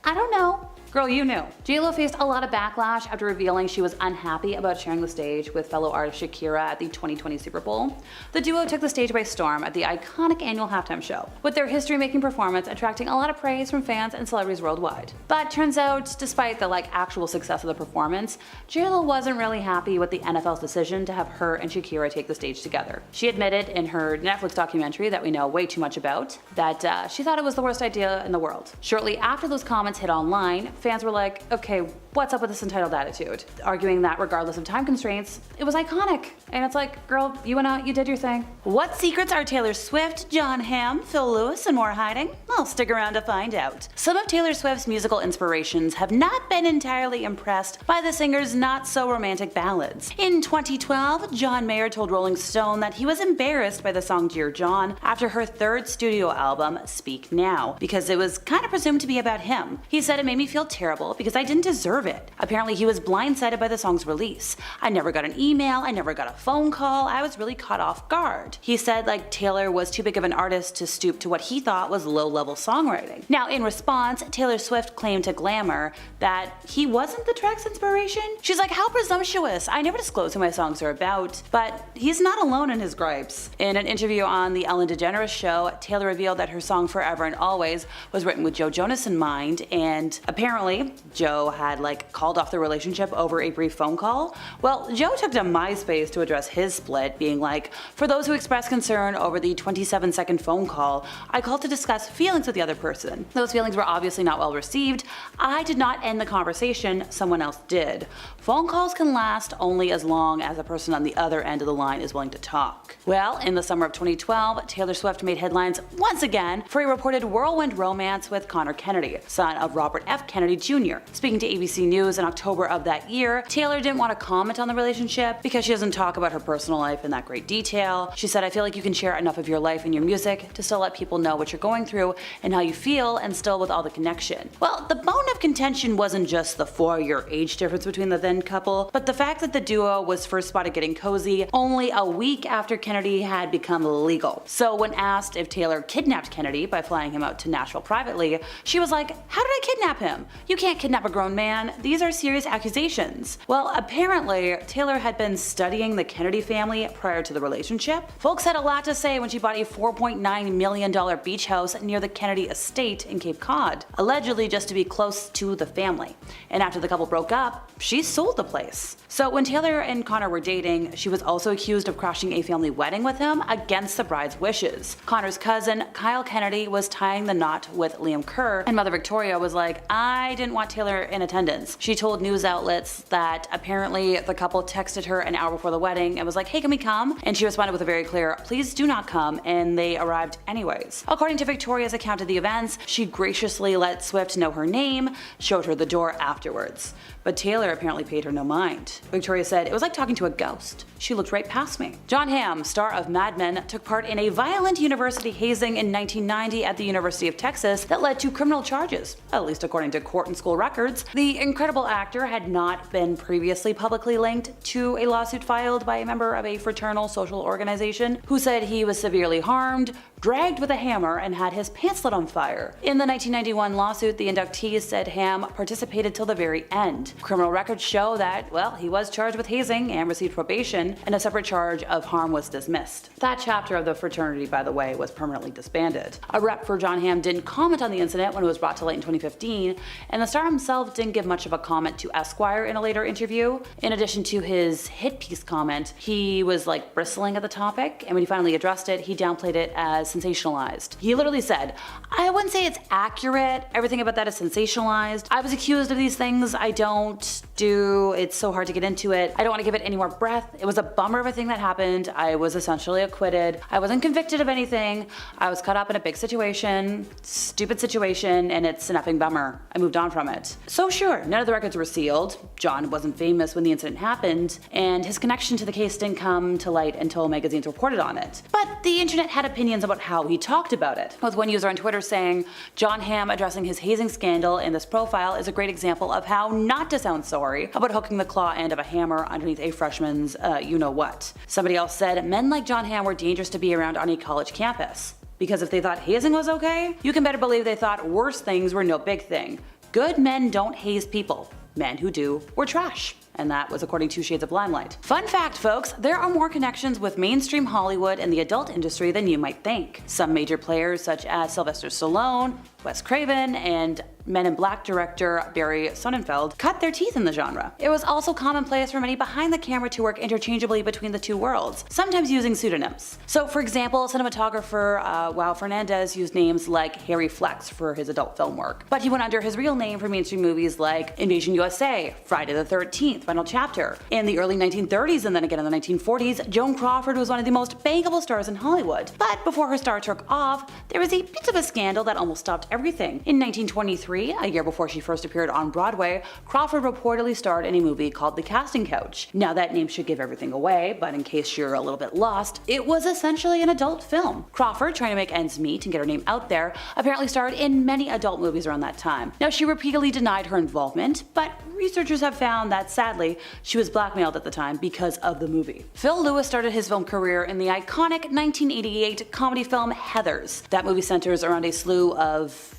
Speaker 8: I don't know. Girl, you knew. J-Lo faced a lot of backlash after revealing she was unhappy about sharing the stage with fellow artist Shakira at the 2020 Super Bowl. The duo took the stage by storm at the iconic annual halftime show, with their history-making performance attracting a lot of praise from fans and celebrities worldwide. But turns out, despite the actual success of the performance, J-Lo wasn't really happy with the NFL's decision to have her and Shakira take the stage together. She admitted in her Netflix documentary that we know way too much about that she thought it was the worst idea in the world. Shortly after those comments hit online, fans were like, okay, what's up with this entitled attitude? Arguing that regardless of time constraints, it was iconic. And it's like, girl, you went out, you did your thing. What secrets are Taylor Swift, Jon Hamm, Phil Lewis, and more hiding? Well, stick around to find out. Some of Taylor Swift's musical inspirations have not been entirely impressed by the singer's not-so-romantic ballads. In 2012, John Mayer told Rolling Stone that he was embarrassed by the song Dear John after her third studio album, Speak Now, because it was kind of presumed to be about him. He said, it made me feel terrible because I didn't deserve it. Apparently he was blindsided by the song's release. I never got an email, I never got a phone call, I was really caught off guard. He said like Taylor was too big of an artist to stoop to what he thought was low-level songwriting. Now in response, Taylor Swift claimed to Glamour that he wasn't the track's inspiration. She's like, how presumptuous, I never disclose who my songs are about, but he's not alone in his gripes. In an interview on the Ellen DeGeneres show, Taylor revealed that her song Forever and Always was written with Joe Jonas in mind, and apparently Joe had like called off the relationship over a brief phone call. Well, Joe took to MySpace to address his split, being like, for those who express concern over the 27-second phone call, I called to discuss feelings with the other person. Those feelings were obviously not well received. I did not end the conversation, someone else did. Phone calls can last only as long as the person on the other end of the line is willing to talk. Well, in the summer of 2012, Taylor Swift made headlines once again for a reported whirlwind romance with Connor Kennedy, son of Robert F. Kennedy Jr. Speaking to ABC News in October of that year, Taylor didn't want to comment on the relationship because she doesn't talk about her personal life in that great detail. She said, I feel like you can share enough of your life in your music to still let people know what you're going through and how you feel, and still with all the connection. Well, the bone of contention wasn't just the 4-year age difference between the then couple, but the fact that the duo was first spotted getting cozy only a week after Kennedy had become legal. So when asked if Taylor kidnapped Kennedy by flying him out to Nashville privately, she was like, how did I kidnap him? You can't kidnap a grown man. These are serious accusations. Well, apparently, Taylor had been studying the Kennedy family prior to the relationship. Folks had a lot to say when she bought a $4.9 million beach house near the Kennedy estate in Cape Cod, allegedly just to be close to the family. And after the couple broke up, she sold the place. So when Taylor and Connor were dating, she was also accused of crashing a family wedding with him against the bride's wishes. Connor's cousin, Kyle Kennedy, was tying the knot with Liam Kerr, and Mother Victoria was like, I didn't want Taylor in attendance. She told news outlets that apparently the couple texted her an hour before the wedding and was like, hey, can we come? And she responded with a very clear, please do not come, and they arrived anyways. According to Victoria's account of the events, she graciously let Swift know her name, showed her the door afterwards. But Taylor apparently paid her no mind. Victoria said, it was like talking to a ghost. She looked right past me. Jon Hamm, star of Mad Men, took part in a violent university hazing in 1990 at the University of Texas that led to criminal charges, at least according to court and school records. The incredible actor had not been previously publicly linked to a lawsuit filed by a member of a fraternal social organization who said he was severely harmed, dragged with a hammer, and had his pants lit on fire. In the 1991 lawsuit, the inductees said Hamm participated till the very end. Criminal records show that, well, he was charged with hazing and received probation, and a separate charge of harm was dismissed. That chapter of the fraternity, by the way, was permanently disbanded. A rep for Jon Hamm didn't comment on the incident when it was brought to light in 2015, and the star himself didn't give much of a comment to Esquire in a later interview. In addition to his hit piece comment, he was like bristling at the topic, and when he finally addressed it, he downplayed it as sensationalized. He literally said, I wouldn't say it's accurate, everything about that is sensationalized. I was accused of these things I don't do, it's so hard to get into it. I don't want to give it any more breath. It was a bummer of a thing that happened. I was essentially acquitted. I wasn't convicted of anything. I was caught up in a big situation, stupid situation, and it's an effing bummer. I moved on from it. So sure, none of the records were sealed. John wasn't famous when the incident happened, and his connection to the case didn't come to light until magazines reported on it. But the internet had opinions about how he talked about it, with one user on Twitter saying, Jon Hamm addressing his hazing scandal in this profile is a great example of how not to sound sorry about hooking the claw end of a hammer underneath a freshman's you-know-what. Somebody else said, men like Jon Hamm were dangerous to be around on a college campus. Because if they thought hazing was okay, you can better believe they thought worse things were no big thing. Good men don't haze people. Men who do were trash. and that was according to Shades of Limelight. Fun fact, folks, there are more connections with mainstream Hollywood and the adult industry than you might think. Some major players such as Sylvester Stallone, Wes Craven, and Men in Black director Barry Sonnenfeld cut their teeth in the genre. It was also commonplace for many behind the camera to work interchangeably between the two worlds, sometimes using pseudonyms. So for example, cinematographer Wow Fernandez used names like Harry Flex for his adult film work, but he went under his real name for mainstream movies like Invasion USA, Friday the 13th, Final Chapter. In the early 1930s and then again in the 1940s, Joan Crawford was one of the most bankable stars in Hollywood. But before her star took off, there was a bit of a scandal that almost stopped everything. In 1923, a year before she first appeared on Broadway, Crawford reportedly starred in a movie called The Casting Couch. Now that name should give everything away, but in case you're a little bit lost, it was essentially an adult film. Crawford, trying to make ends meet and get her name out there, apparently starred in many adult movies around that time. Now she repeatedly denied her involvement, but researchers have found that sadly, she was blackmailed at the time because of the movie. Phil Lewis started his film career in the iconic 1988 comedy film Heathers. That movie centers around a slew of,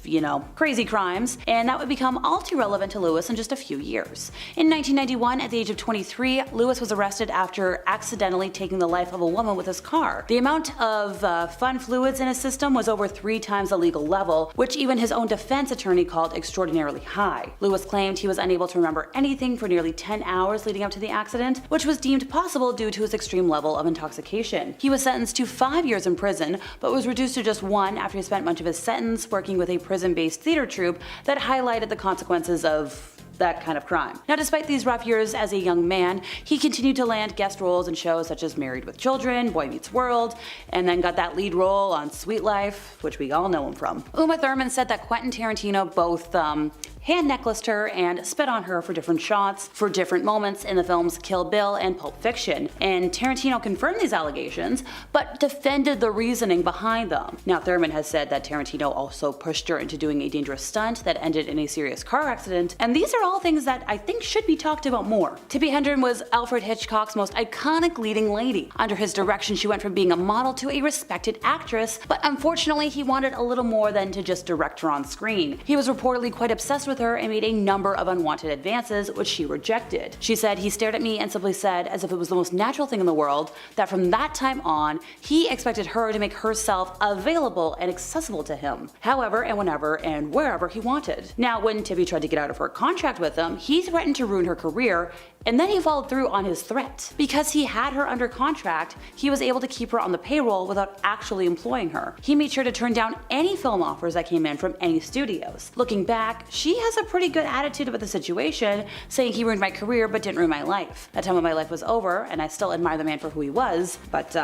Speaker 8: crazy crimes, and that would become all too relevant to Lewis in just a few years. In 1991, at the age of 23, Lewis was arrested after accidentally taking the life of a woman with his car. The amount of fun fluids in his system was over 3 times the legal level, which even his own defense attorney called extraordinarily high. Lewis claimed he was unable to remember anything for nearly 10 hours leading up to the accident, which was deemed possible due to his extreme level of intoxication. He was sentenced to 5 years in prison, but was reduced to just 1 after he spent much of his sentence working with a prison-based theater troupe that highlighted the consequences of that kind of crime. Now, despite these rough years as a young man, he continued to land guest roles in shows such as Married with Children, Boy Meets World, and then got that lead role on Sweet Life, which we all know him from. Uma Thurman said that Quentin Tarantino both hand necklaced her and spit on her for different shots for different moments in the films Kill Bill and Pulp Fiction, and Tarantino confirmed these allegations but defended the reasoning behind them. Now, Thurman has said that Tarantino also pushed her into doing a dangerous stunt that ended in a serious car accident, and these are all things that I think should be talked about more. Tippi Hedren was Alfred Hitchcock's most iconic leading lady. Under his direction, she went from being a model to a respected actress, but unfortunately he wanted a little more than to just direct her on screen. He was reportedly quite obsessed with her and made a number of unwanted advances, which she rejected. She said, "He stared at me and simply said, as if it was the most natural thing in the world, that from that time on, he expected her to make herself available and accessible to him, however and whenever and wherever he wanted." Now, when Tippi tried to get out of her contract with him, he threatened to ruin her career, and then he followed through on his threat. Because he had her under contract, he was able to keep her on the payroll without actually employing her. He made sure to turn down any film offers that came in from any studios. Looking back, she has a pretty good attitude about the situation, saying he ruined my career but didn't ruin my life. That time when my life was over, and I still admire the man for who he was, but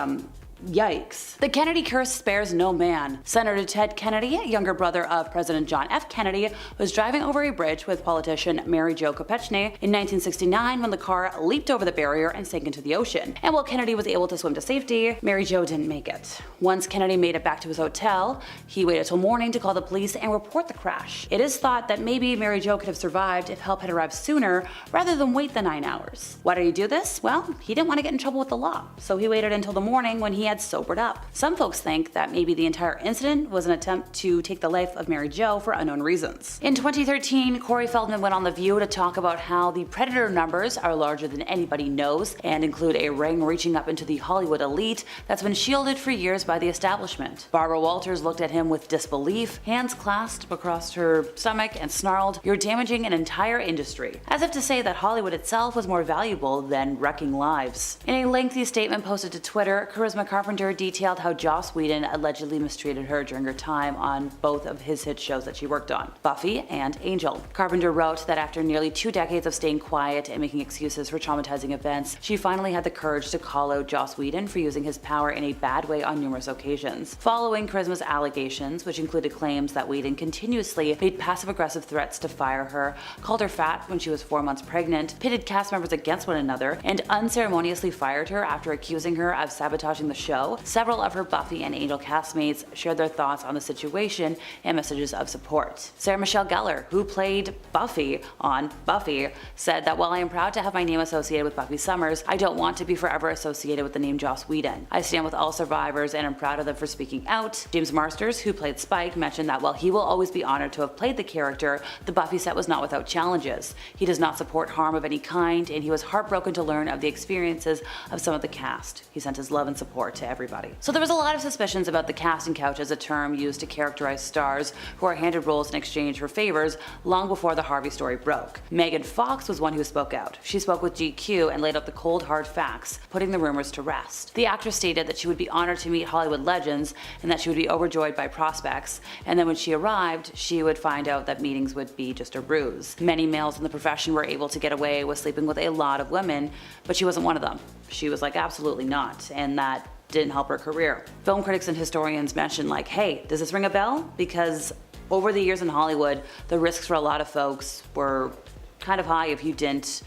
Speaker 8: yikes. The Kennedy curse spares no man. Senator Ted Kennedy, younger brother of President John F. Kennedy, was driving over a bridge with politician Mary Jo Kopechne in 1969 when the car leaped over the barrier and sank into the ocean. And while Kennedy was able to swim to safety, Mary Jo didn't make it. Once Kennedy made it back to his hotel, he waited till morning to call the police and report the crash. It is thought that maybe Mary Jo could have survived if help had arrived sooner rather than wait the 9 hours. Why did he do this? Well, he didn't want to get in trouble with the law, so he waited until the morning when he had sobered up. Some folks think that maybe the entire incident was an attempt to take the life of Mary Jo for unknown reasons. In 2013, Corey Feldman went on The View to talk about how the Predator numbers are larger than anybody knows and include a ring reaching up into the Hollywood elite that's been shielded for years by the establishment. Barbara Walters looked at him with disbelief, hands clasped across her stomach, and snarled, "You're damaging an entire industry," as if to say that Hollywood itself was more valuable than wrecking lives. In a lengthy statement posted to Twitter, Charisma Carpenter detailed how Joss Whedon allegedly mistreated her during her time on both of his hit shows that she worked on, Buffy and Angel. Carpenter wrote that after nearly 2 decades of staying quiet and making excuses for traumatizing events, she finally had the courage to call out Joss Whedon for using his power in a bad way on numerous occasions. Following Charisma's allegations, which included claims that Whedon continuously made passive-aggressive threats to fire her, called her fat when she was 4 months pregnant, pitted cast members against one another, and unceremoniously fired her after accusing her of sabotaging the show. Several of her Buffy and Angel castmates shared their thoughts on the situation and messages of support. Sarah Michelle Gellar, who played Buffy on Buffy, said that while I am proud to have my name associated with Buffy Summers, I don't want to be forever associated with the name Joss Whedon. I stand with all survivors and am proud of them for speaking out. James Marsters, who played Spike, mentioned that while he will always be honored to have played the character, the Buffy set was not without challenges. He does not support harm of any kind, and he was heartbroken to learn of the experiences of some of the cast. He sent his love and support to everybody. So there was a lot of suspicions about the casting couch as a term used to characterize stars who are handed roles in exchange for favors long before the Harvey story broke. Megan Fox was one who spoke out. She spoke with GQ and laid out the cold hard facts, putting the rumors to rest. The actress stated that she would be honored to meet Hollywood legends and that she would be overjoyed by prospects, and then when she arrived, she would find out that meetings would be just a ruse. Many males in the profession were able to get away with sleeping with a lot of women, but she wasn't one of them. She was like, absolutely not, and that didn't help her career. Film critics and historians mentioned like, hey, does this ring a bell? Because over the years in Hollywood, the risks for a lot of folks were kind of high if you didn't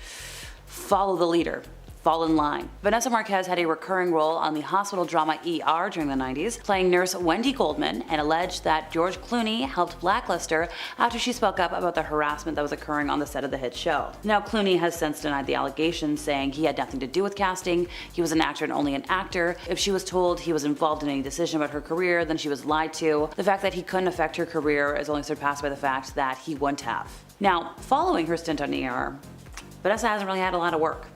Speaker 8: follow the leader. Fall in line. Vanessa Marquez had a recurring role on the hospital drama ER during the 90s, playing nurse Wendy Goldman, and alleged that George Clooney helped blacklist her after she spoke up about the harassment that was occurring on the set of the hit show. Now, Clooney has since denied the allegations, saying he had nothing to do with casting, he was an actor and only an actor. If she was told he was involved in any decision about her career, then she was lied to. The fact that he couldn't affect her career is only surpassed by the fact that he wouldn't have. Now, following her stint on ER, Vanessa hasn't really had a lot of work.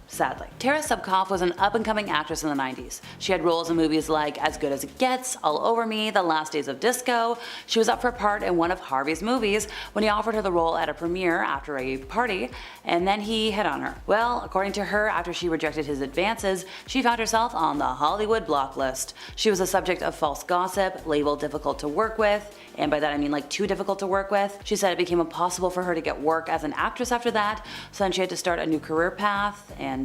Speaker 8: Sadly. Tara Subkoff was an up-and-coming actress in the 90s. She had roles in movies like As Good as It Gets, All Over Me, The Last Days of Disco. She was up for a part in one of Harvey's movies when he offered her the role at a premiere after a party, and then he hit on her. Well, according to her, after she rejected his advances, she found herself on the Hollywood block list. She was the subject of false gossip, labeled difficult to work with, and by that I mean like too difficult to work with. She said it became impossible for her to get work as an actress after that, so then she had to start a new career path, and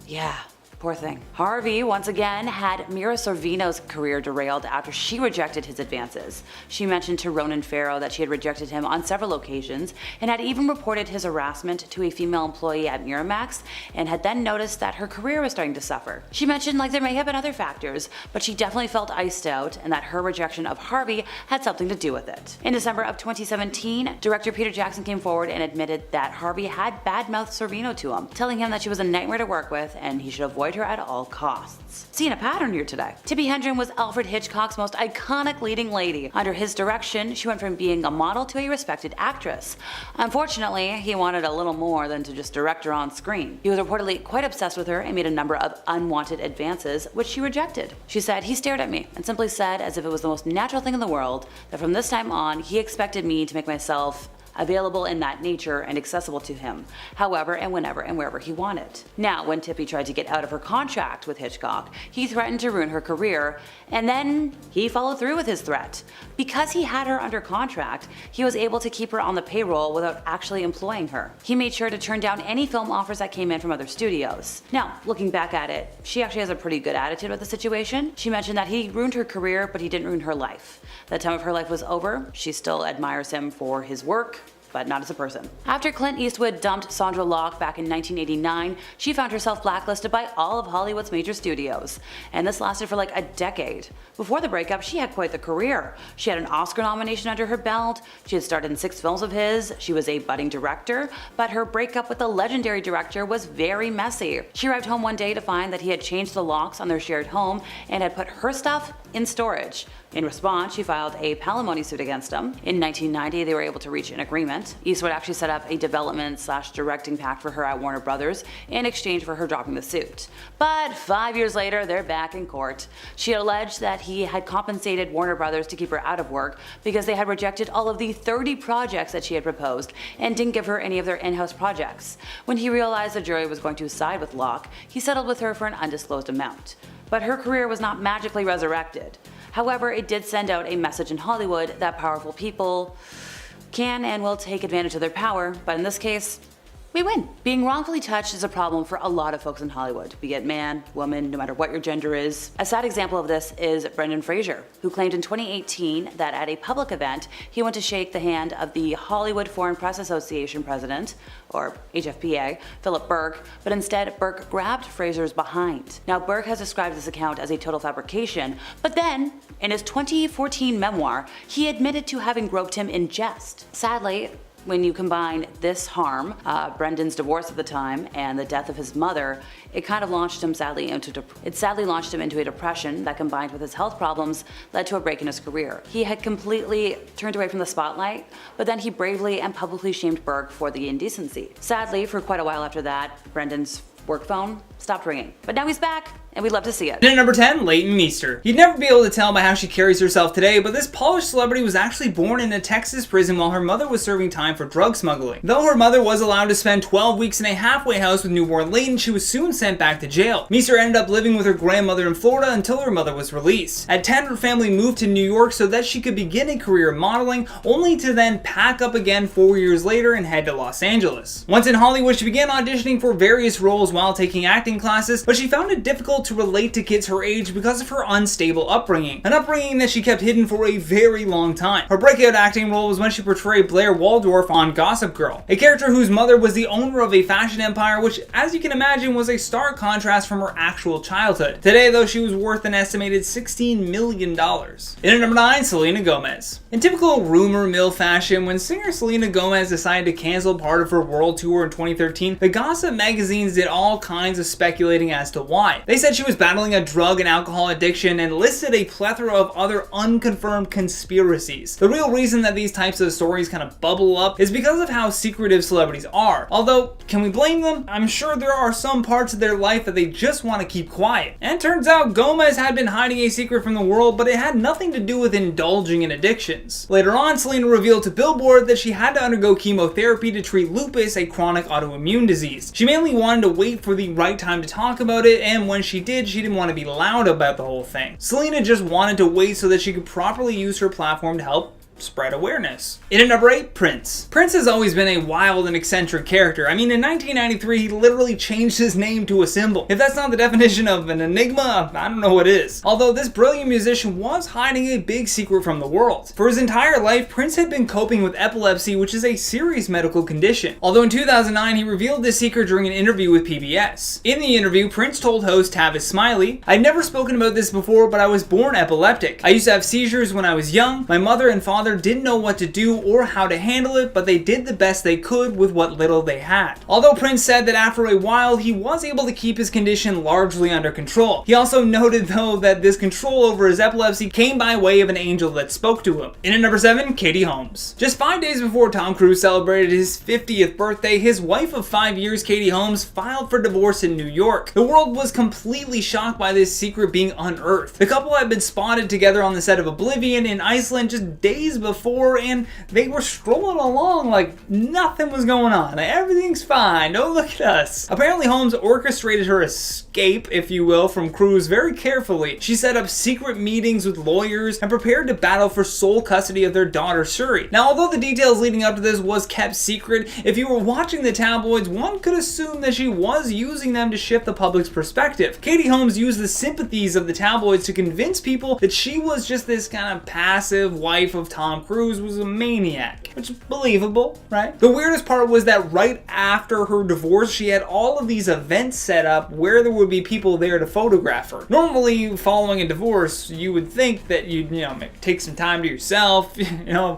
Speaker 8: yeah. Poor thing. Harvey, once again, had Mira Sorvino's career derailed after she rejected his advances. She mentioned to Ronan Farrow that she had rejected him on several occasions and had even reported his harassment to a female employee at Miramax, and had then noticed that her career was starting to suffer. She mentioned like there may have been other factors, but she definitely felt iced out and that her rejection of Harvey had something to do with it. In December of 2017, director Peter Jackson came forward and admitted that Harvey had badmouthed Sorvino to him, telling him that she was a nightmare to work with and he should avoid her at all costs. Seeing a pattern here today. Tippi Hedren was Alfred Hitchcock's most iconic leading lady. Under his direction, she went from being a model to a respected actress. Unfortunately, he wanted a little more than to just direct her on screen. He was reportedly quite obsessed with her and made a number of unwanted advances, which she rejected. She said, "He stared at me and simply said, as if it was the most natural thing in the world, that from this time on, he expected me to make myself available in that nature and accessible to him, however and whenever and wherever he wanted." Now, when Tippi tried to get out of her contract with Hitchcock, he threatened to ruin her career, and then he followed through with his threat. Because he had her under contract, he was able to keep her on the payroll without actually employing her. He made sure to turn down any film offers that came in from other studios. Now, looking back at it, she actually has a pretty good attitude with the situation. She mentioned that he ruined her career, but he didn't ruin her life. That time of her life was over. She still admires him for his work, but not as a person. After Clint Eastwood dumped Sandra Locke back in 1989, she found herself blacklisted by all of Hollywood's major studios, and this lasted for like a decade. Before the breakup, she had quite the career. She had an Oscar nomination under her belt, she had starred in 6 films of his, she was a budding director, but her breakup with the legendary director was very messy. She arrived home one day to find that he had changed the locks on their shared home and had put her stuff in storage. In response, she filed a palimony suit against him. In 1990, they were able to reach an agreement. Eastwood actually set up a development/directing pact for her at Warner Brothers in exchange for her dropping the suit. But 5 years later, they're back in court. She alleged that he had compensated Warner Brothers to keep her out of work because they had rejected all of the 30 projects that she had proposed and didn't give her any of their in-house projects. When he realized the jury was going to side with Locke, he settled with her for an undisclosed amount. But her career was not magically resurrected. However, it did send out a message in Hollywood that powerful people can and will take advantage of their power, but in this case, we win. Being wrongfully touched is a problem for a lot of folks in Hollywood, be it man, woman, no matter what your gender is. A sad example of this is Brendan Fraser, who claimed in 2018 that at a public event, he went to shake the hand of the Hollywood Foreign Press Association president, or HFPA, Philip Burke, but instead Burke grabbed Fraser's behind. Now, Burke has described this account as a total fabrication, but then, in his 2014 memoir, he admitted to having groped him in jest. Sadly, when you combine this harm, Brendan's divorce at the time, and the death of his mother, it kind of launched him sadly into a depression that, combined with his health problems, led to a break in his career. He had completely turned away from the spotlight, but then he bravely and publicly shamed Burke for the indecency. Sadly, for quite a while after that, Brendan's work phone stopped ringing. But now he's back, and we'd love to see it.
Speaker 4: And at number 10, Leighton Meester. You'd never be able to tell by how she carries herself today, but this polished celebrity was actually born in a Texas prison while her mother was serving time for drug smuggling. Though her mother was allowed to spend 12 weeks in a halfway house with newborn Leighton, she was soon sent back to jail. Meester ended up living with her grandmother in Florida until her mother was released. At 10, her family moved to New York so that she could begin a career in modeling, only to then pack up again 4 years later and head to Los Angeles. Once in Hollywood, she began auditioning for various roles while taking acting classes, but she found it difficult to relate to kids her age because of her unstable upbringing, an upbringing that she kept hidden for a very long time. Her breakout acting role was when she portrayed Blair Waldorf on Gossip Girl, a character whose mother was the owner of a fashion empire, which, as you can imagine, was a stark contrast from her actual childhood. Today, though, she was worth an estimated $16 million. In at number 9, Selena Gomez. In typical rumor mill fashion, when singer Selena Gomez decided to cancel part of her world tour in 2013, the gossip magazines did all kinds of speculating as to why. They said she was battling a drug and alcohol addiction and listed a plethora of other unconfirmed conspiracies. The real reason that these types of stories kind of bubble up is because of how secretive celebrities are. Although, can we blame them? I'm sure there are some parts of their life that they just want to keep quiet. And turns out Gomez had been hiding a secret from the world, but it had nothing to do with indulging in addictions. Later on, Selena revealed to Billboard that she had to undergo chemotherapy to treat lupus, a chronic autoimmune disease. She mainly wanted to wait for the right time to talk about it, and when she did, she didn't want to be loud about the whole thing. Selena just wanted to wait so that she could properly use her platform to help spread awareness. In at number 8, Prince. Prince has always been a wild and eccentric character. I mean, in 1993, he literally changed his name to a symbol. If that's not the definition of an enigma, I don't know what is. Although this brilliant musician was hiding a big secret from the world. For his entire life, Prince had been coping with epilepsy, which is a serious medical condition. Although in 2009, he revealed this secret during an interview with PBS. In the interview, Prince told host Tavis Smiley, "I'd never spoken about this before, but I was born epileptic. I used to have seizures when I was young. My mother and father didn't know what to do or how to handle it, but they did the best they could with what little they had." Although Prince said that after a while he was able to keep his condition largely under control. He also noted though that this control over his epilepsy came by way of an angel that spoke to him. In at number 7, Katie Holmes. Just 5 days before Tom Cruise celebrated his 50th birthday, his wife of 5 years, Katie Holmes, filed for divorce in New York. The world was completely shocked by this secret being unearthed. The couple had been spotted together on the set of Oblivion in Iceland just days before, and they were strolling along like nothing was going on. Everything's fine. Don't look at us. Apparently, Holmes orchestrated her escape, if you will, from Cruise very carefully. She set up secret meetings with lawyers and prepared to battle for sole custody of their daughter, Shuri. Now, although the details leading up to this was kept secret, if you were watching the tabloids, one could assume that she was using them to shift the public's perspective. Katie Holmes used the sympathies of the tabloids to convince people that she was just this kind of passive wife of Tom Cruise, was a maniac, which is believable, right? The weirdest part was that right after her divorce, she had all of these events set up where there would be people there to photograph her. Normally, following a divorce, you would think that you'd, maybe take some time to yourself,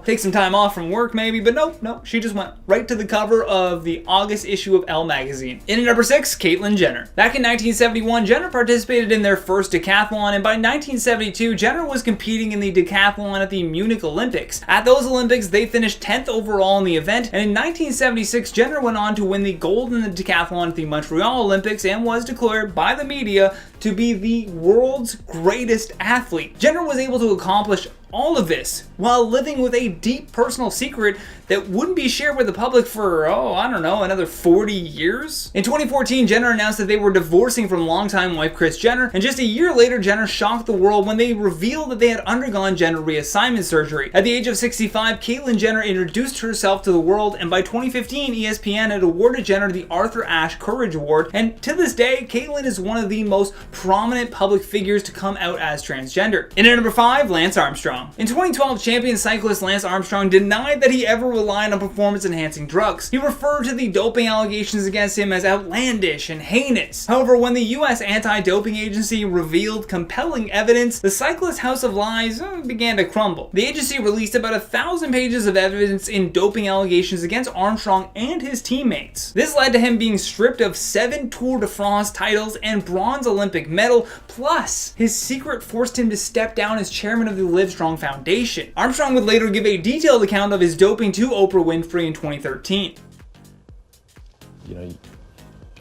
Speaker 4: take some time off from work maybe, but no, she just went right to the cover of the August issue of Elle magazine. In at number 6, Caitlyn Jenner. Back in 1971, Jenner participated in their first decathlon, and by 1972, Jenner was competing in the decathlon at the Munich Olympics. At those Olympics, they finished 10th overall in the event, and in 1976, Jenner went on to win the gold in the decathlon at the Montreal Olympics and was declared by the media to be the world's greatest athlete. Jenner was able to accomplish all of this while living with a deep personal secret that wouldn't be shared with the public for, I don't know, another 40 years? In 2014, Jenner announced that they were divorcing from longtime wife Kris Jenner, and just a year later, Jenner shocked the world when they revealed that they had undergone gender reassignment surgery. At the age of 65, Caitlyn Jenner introduced herself to the world, and by 2015, ESPN had awarded Jenner the Arthur Ashe Courage Award, and to this day, Caitlyn is one of the most prominent public figures to come out as transgender. In at number 5, Lance Armstrong. In 2012, champion cyclist Lance Armstrong denied that he ever relied on performance-enhancing drugs. He referred to the doping allegations against him as outlandish and heinous. However, when the US Anti-Doping Agency revealed compelling evidence, the cyclist's house of lies began to crumble. The agency released about 1,000 pages of evidence in doping allegations against Armstrong and his teammates. This led to him being stripped of 7 Tour de France titles and bronze Olympic medal, plus his secret forced him to step down as chairman of the Livestrong Foundation. Armstrong would later give a detailed account of his doping to Oprah Winfrey in 2013.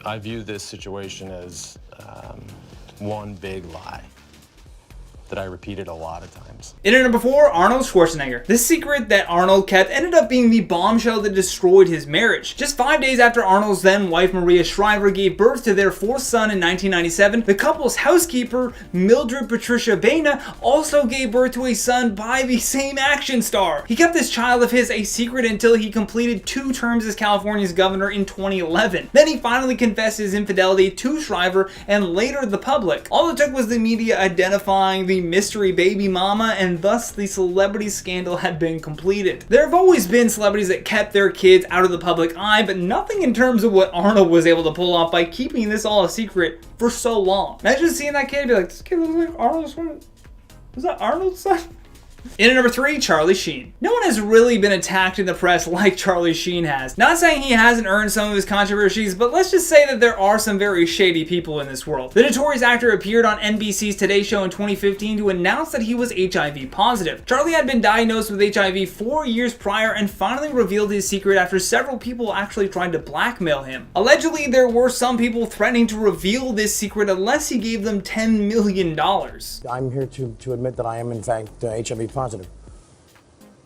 Speaker 9: I view this situation as one big lie that I repeated a lot of times.
Speaker 4: In at number 4, Arnold Schwarzenegger. This secret that Arnold kept ended up being the bombshell that destroyed his marriage. Just 5 days after Arnold's then wife Maria Shriver gave birth to their 4th son in 1997, the couple's housekeeper, Mildred Patricia Baina, also gave birth to a son by the same action star. He kept this child of his a secret until he completed 2 terms as California's governor in 2011. Then he finally confessed his infidelity to Shriver and later the public. All it took was the media identifying the mystery baby mama, and thus the celebrity scandal had been completed. There have always been celebrities that kept their kids out of the public eye, but nothing in terms of what Arnold was able to pull off by keeping this all a secret for so long. Imagine seeing that kid and be like, this kid looks like Arnold's son. Was that Arnold's son? In at number 3, Charlie Sheen. No one has really been attacked in the press like Charlie Sheen has. Not saying he hasn't earned some of his controversies, but let's just say that there are some very shady people in this world. The notorious actor appeared on NBC's Today Show in 2015 to announce that he was HIV positive. Charlie had been diagnosed with HIV 4 years prior and finally revealed his secret after several people actually tried to blackmail him. Allegedly, there were some people threatening to reveal this secret unless he gave them $10 million.
Speaker 10: I'm here to admit that I am in fact HIV positive.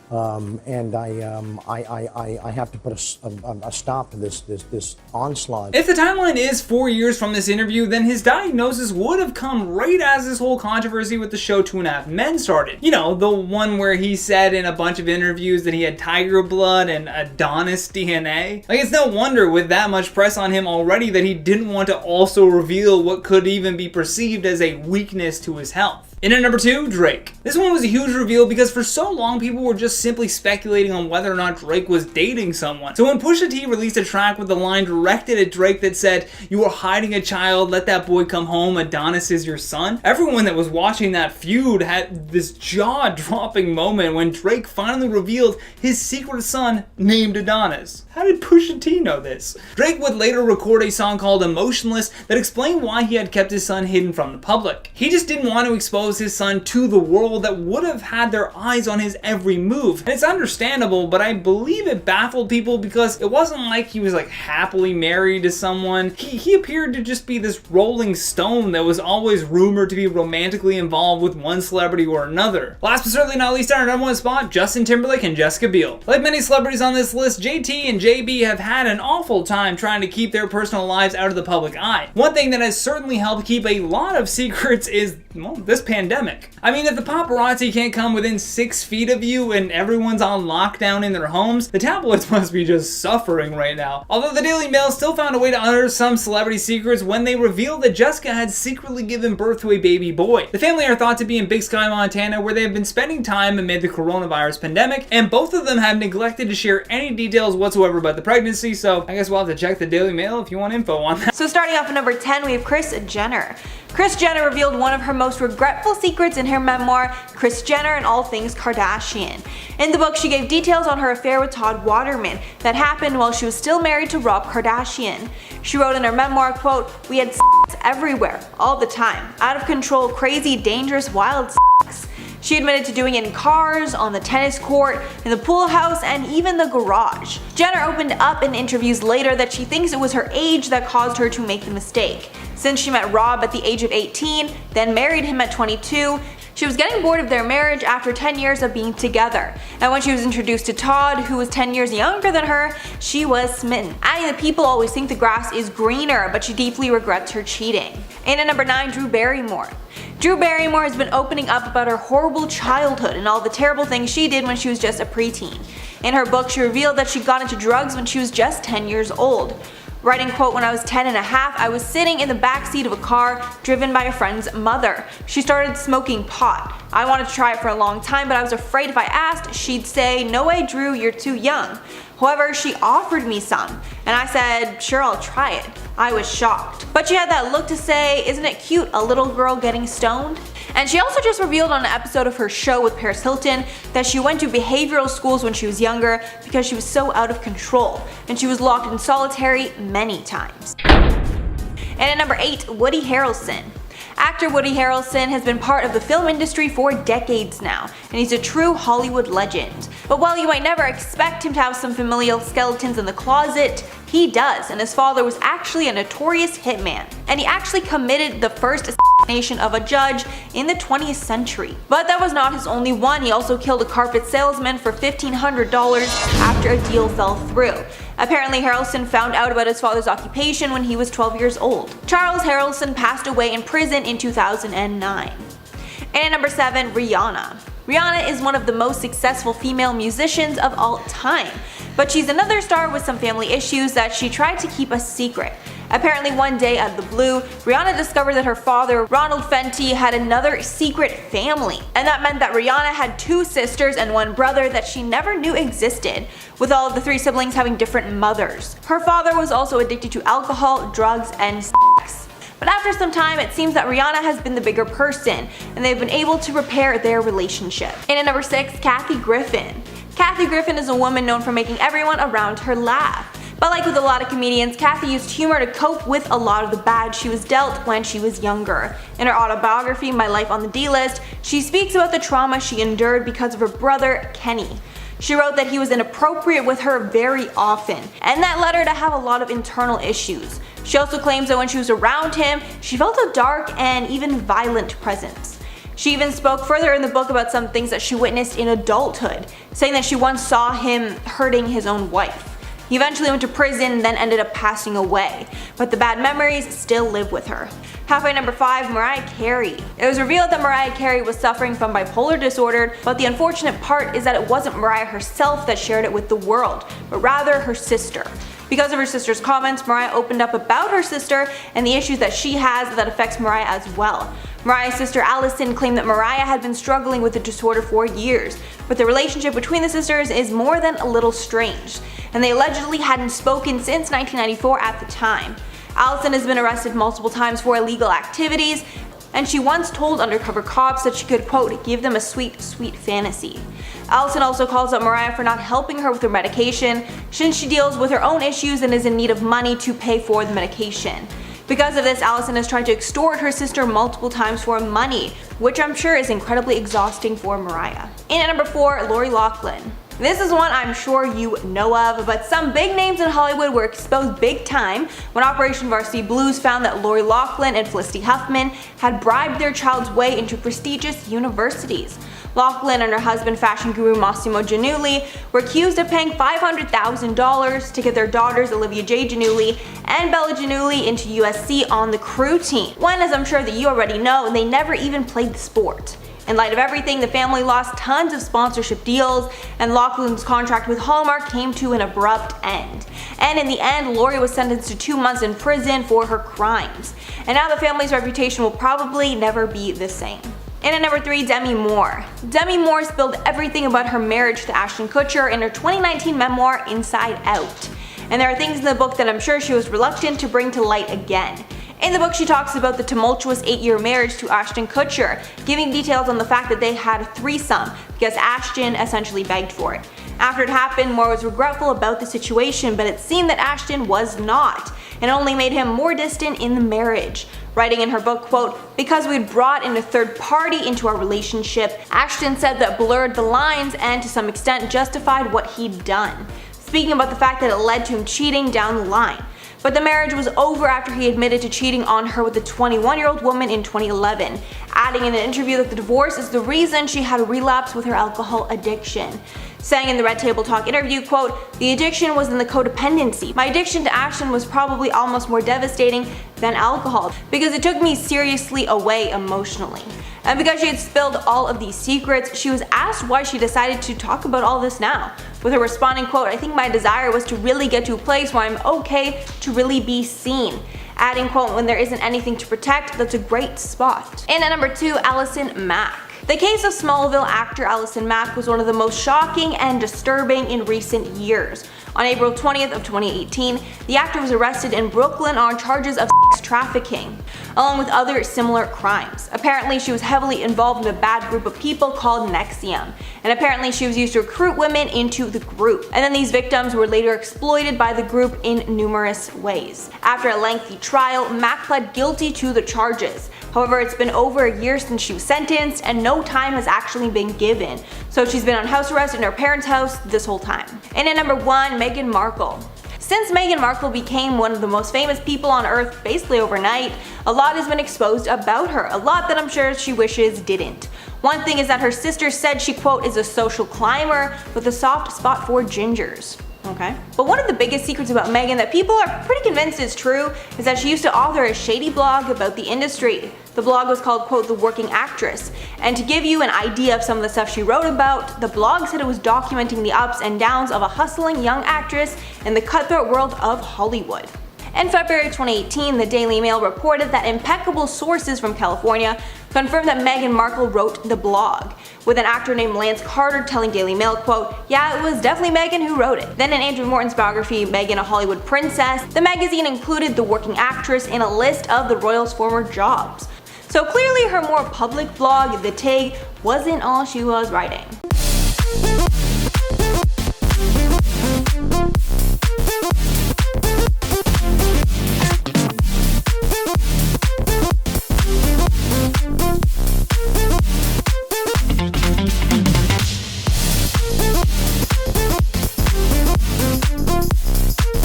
Speaker 10: And I have to put a stop to this onslaught.
Speaker 4: If the timeline is 4 years from this interview, then his diagnosis would have come right as this whole controversy with the show 2.5 Men started. You know, the one where he said in a bunch of interviews that he had tiger blood and Adonis DNA. Like, it's no wonder with that much press on him already that he didn't want to also reveal what could even be perceived as a weakness to his health. In at number 2, Drake. This one was a huge reveal because for so long people were just simply speculating on whether or not Drake was dating someone. So when Pusha T released a track with a line directed at Drake that said, "You are hiding a child, let that boy come home, Adonis is your son," everyone that was watching that feud had this jaw-dropping moment when Drake finally revealed his secret son named Adonis. How did Pusha T know this? Drake would later record a song called Emotionless that explained why he had kept his son hidden from the public. He just didn't want to expose his son to the world that would have had their eyes on his every move. And it's understandable, but I believe it baffled people because it wasn't like he was like happily married to someone. He appeared to just be this rolling stone that was always rumored to be romantically involved with one celebrity or another. Last but certainly not least, our number 1 spot, Justin Timberlake and Jessica Biel. Like many celebrities on this list, JT and JB have had an awful time trying to keep their personal lives out of the public eye. One thing that has certainly helped keep a lot of secrets is, well, this pandemic. I mean, if the paparazzi can't come within 6 feet of you and everyone's on lockdown in their homes, the tabloids must be just suffering right now. Although the Daily Mail still found a way to unearth some celebrity secrets when they revealed that Jessica had secretly given birth to a baby boy. The family are thought to be in Big Sky, Montana, where they have been spending time amid the coronavirus pandemic, and both of them have neglected to share any details whatsoever about the pregnancy, so I guess we'll have to check the Daily Mail if you want info on that.
Speaker 11: So starting off at number 10, we have Kris Jenner. Kris Jenner revealed one of her most regretful secrets in her memoir, Kris Jenner and All Things Kardashian. In the book, she gave details on her affair with Todd Waterman that happened while she was still married to Rob Kardashian. She wrote in her memoir, quote, "We had sex everywhere, all the time. Out of control, crazy, dangerous, wild sex." She admitted to doing it in cars, on the tennis court, in the pool house, and even the garage. Jenner opened up in interviews later that she thinks it was her age that caused her to make the mistake. Since she met Rob at the age of 18, then married him at 22, She was getting bored of their marriage after 10 years of being together, and when she was introduced to Todd, who was 10 years younger than her, she was smitten. Adding that people always think the grass is greener, but she deeply regrets her cheating. And at number 9, Drew Barrymore. Drew Barrymore has been opening up about her horrible childhood and all the terrible things she did when she was just a preteen. In her book, she revealed that she got into drugs when she was just 10 years old. Writing, quote, "When I was 10 and a half, I was sitting in the back seat of a car driven by a friend's mother. She started smoking pot. I wanted to try it for a long time, but I was afraid if I asked, she'd say, 'No way, Drew, you're too young.' However, she offered me some, and I said, 'Sure, I'll try it.' I was shocked. But she had that look to say, 'Isn't it cute, a little girl getting stoned?' And she also just revealed on an episode of her show with Paris Hilton that she went to behavioral schools when she was younger because she was so out of control, and she was locked in solitary many times. And at number 8, Woody Harrelson. Actor Woody Harrelson has been part of the film industry for decades now, and he's a true Hollywood legend. But while you might never expect him to have some familial skeletons in the closet, he does, and his father was actually a notorious hitman, and he actually committed the first assassination of a judge in the 20th century. But that was not his only one. He also killed a carpet salesman for $1,500 after a deal fell through. Apparently, Harrelson found out about his father's occupation when he was 12 years old. Charles Harrelson passed away in prison in 2009. And at number 7, Rihanna. Rihanna is one of the most successful female musicians of all time, but she's another star with some family issues that she tried to keep a secret. Apparently one day out of the blue, Rihanna discovered that her father, Ronald Fenty, had another secret family, and that meant that Rihanna had 2 sisters and 1 brother that she never knew existed, with all of the 3 siblings having different mothers. Her father was also addicted to alcohol, drugs, and sex. But after some time, it seems that Rihanna has been the bigger person, and they've been able to repair their relationship. And at number 6, Kathy Griffin. Kathy Griffin is a woman known for making everyone around her laugh. But like with a lot of comedians, Kathy used humor to cope with a lot of the bad she was dealt when she was younger. In her autobiography, My Life on the D-List, she speaks about the trauma she endured because of her brother, Kenny. She wrote that he was inappropriate with her very often, and that led her to have a lot of internal issues. She also claims that when she was around him, she felt a dark and even violent presence. She even spoke further in the book about some things that she witnessed in adulthood, saying that she once saw him hurting his own wife. He eventually went to prison and then ended up passing away, but the bad memories still live with her. Halfway number 5, Mariah Carey. It was revealed that Mariah Carey was suffering from bipolar disorder, but the unfortunate part is that it wasn't Mariah herself that shared it with the world, but rather her sister. Because of her sister's comments, Mariah opened up about her sister and the issues that she has that affects Mariah as well. Mariah's sister Allison claimed that Mariah had been struggling with the disorder for years, but the relationship between the sisters is more than a little strange, and they allegedly hadn't spoken since 1994 at the time. Allison has been arrested multiple times for illegal activities, and she once told undercover cops that she could, quote, give them a sweet, sweet fantasy. Allison also calls out Mariah for not helping her with her medication, since she deals with her own issues and is in need of money to pay for the medication. Because of this, Allison has tried to extort her sister multiple times for money, which I'm sure is incredibly exhausting for Mariah. And at number 4, Lori Loughlin. This is one I'm sure you know of, but some big names in Hollywood were exposed big time when Operation Varsity Blues found that Lori Loughlin and Felicity Huffman had bribed their child's way into prestigious universities. Loughlin and her husband, fashion guru Massimo Giannulli, were accused of paying $500,000 to get their daughters Olivia J. Giannulli and Bella Giannulli into USC on the crew team, when, as I'm sure that you already know, they never even played the sport. In light of everything, the family lost tons of sponsorship deals, and Loughlin's contract with Hallmark came to an abrupt end. And in the end, Lori was sentenced to 2 months in prison for her crimes. And now the family's reputation will probably never be the same. And at number 3, Demi Moore. Demi Moore spilled everything about her marriage to Ashton Kutcher in her 2019 memoir, Inside Out. And there are things in the book that I'm sure she was reluctant to bring to light again. In the book, she talks about the tumultuous 8-year marriage to Ashton Kutcher, giving details on the fact that they had a threesome because Ashton essentially begged for it. After it happened, Moore was regretful about the situation, but it seemed that Ashton was not, and only made him more distant in the marriage. Writing in her book, quote, because we'd brought in a third party into our relationship, Ashton said that blurred the lines and to some extent justified what he'd done, speaking about the fact that it led to him cheating down the line. But the marriage was over after he admitted to cheating on her with a 21-year-old woman in 2011. adding in an interview that the divorce is the reason she had a relapse with her alcohol addiction. Saying in the Red Table Talk interview, quote, "The addiction was in the codependency. My addiction to action was probably almost more devastating than alcohol because it took me seriously away emotionally." And because she had spilled all of these secrets, she was asked why she decided to talk about all this now, with her responding, quote, "I think my desire was to really get to a place where I'm okay to really be seen." Adding, quote, "When there isn't anything to protect, that's a great spot." And at number 2, Allison Mack. The case of Smallville actor Allison Mack was one of the most shocking and disturbing in recent years. On April 20th of 2018, the actor was arrested in Brooklyn on charges of sex trafficking, along with other similar crimes. Apparently, she was heavily involved in a bad group of people called NXIVM, and apparently she was used to recruit women into the group. And then these victims were later exploited by the group in numerous ways. After a lengthy trial, Mack pled guilty to the charges. However, it's been over a year since she was sentenced, and no time has actually been given. So she's been on house arrest in her parents' house this whole time. And at number 1, Meghan Markle. Since Meghan Markle became one of the most famous people on earth basically overnight, a lot has been exposed about her, a lot that I'm sure she wishes didn't. One thing is that her sister said she, quote, "is a social climber with a soft spot for gingers." Okay. But one of the biggest secrets about Meghan that people are pretty convinced is true is that she used to author a shady blog about the industry. The blog was called, quote, "The Working Actress." And to give you an idea of some of the stuff she wrote about, the blog said it was documenting the ups and downs of a hustling young actress in the cutthroat world of Hollywood. In February 2018, the Daily Mail reported that impeccable sources from California confirmed that Meghan Markle wrote the blog, with an actor named Lance Carter telling Daily Mail, quote, "Yeah, it was definitely Meghan who wrote it." Then in Andrew Morton's biography, Meghan a Hollywood Princess, the magazine included the working actress in a list of the royals' former jobs. So clearly her more public blog, The Tig, wasn't all she was writing.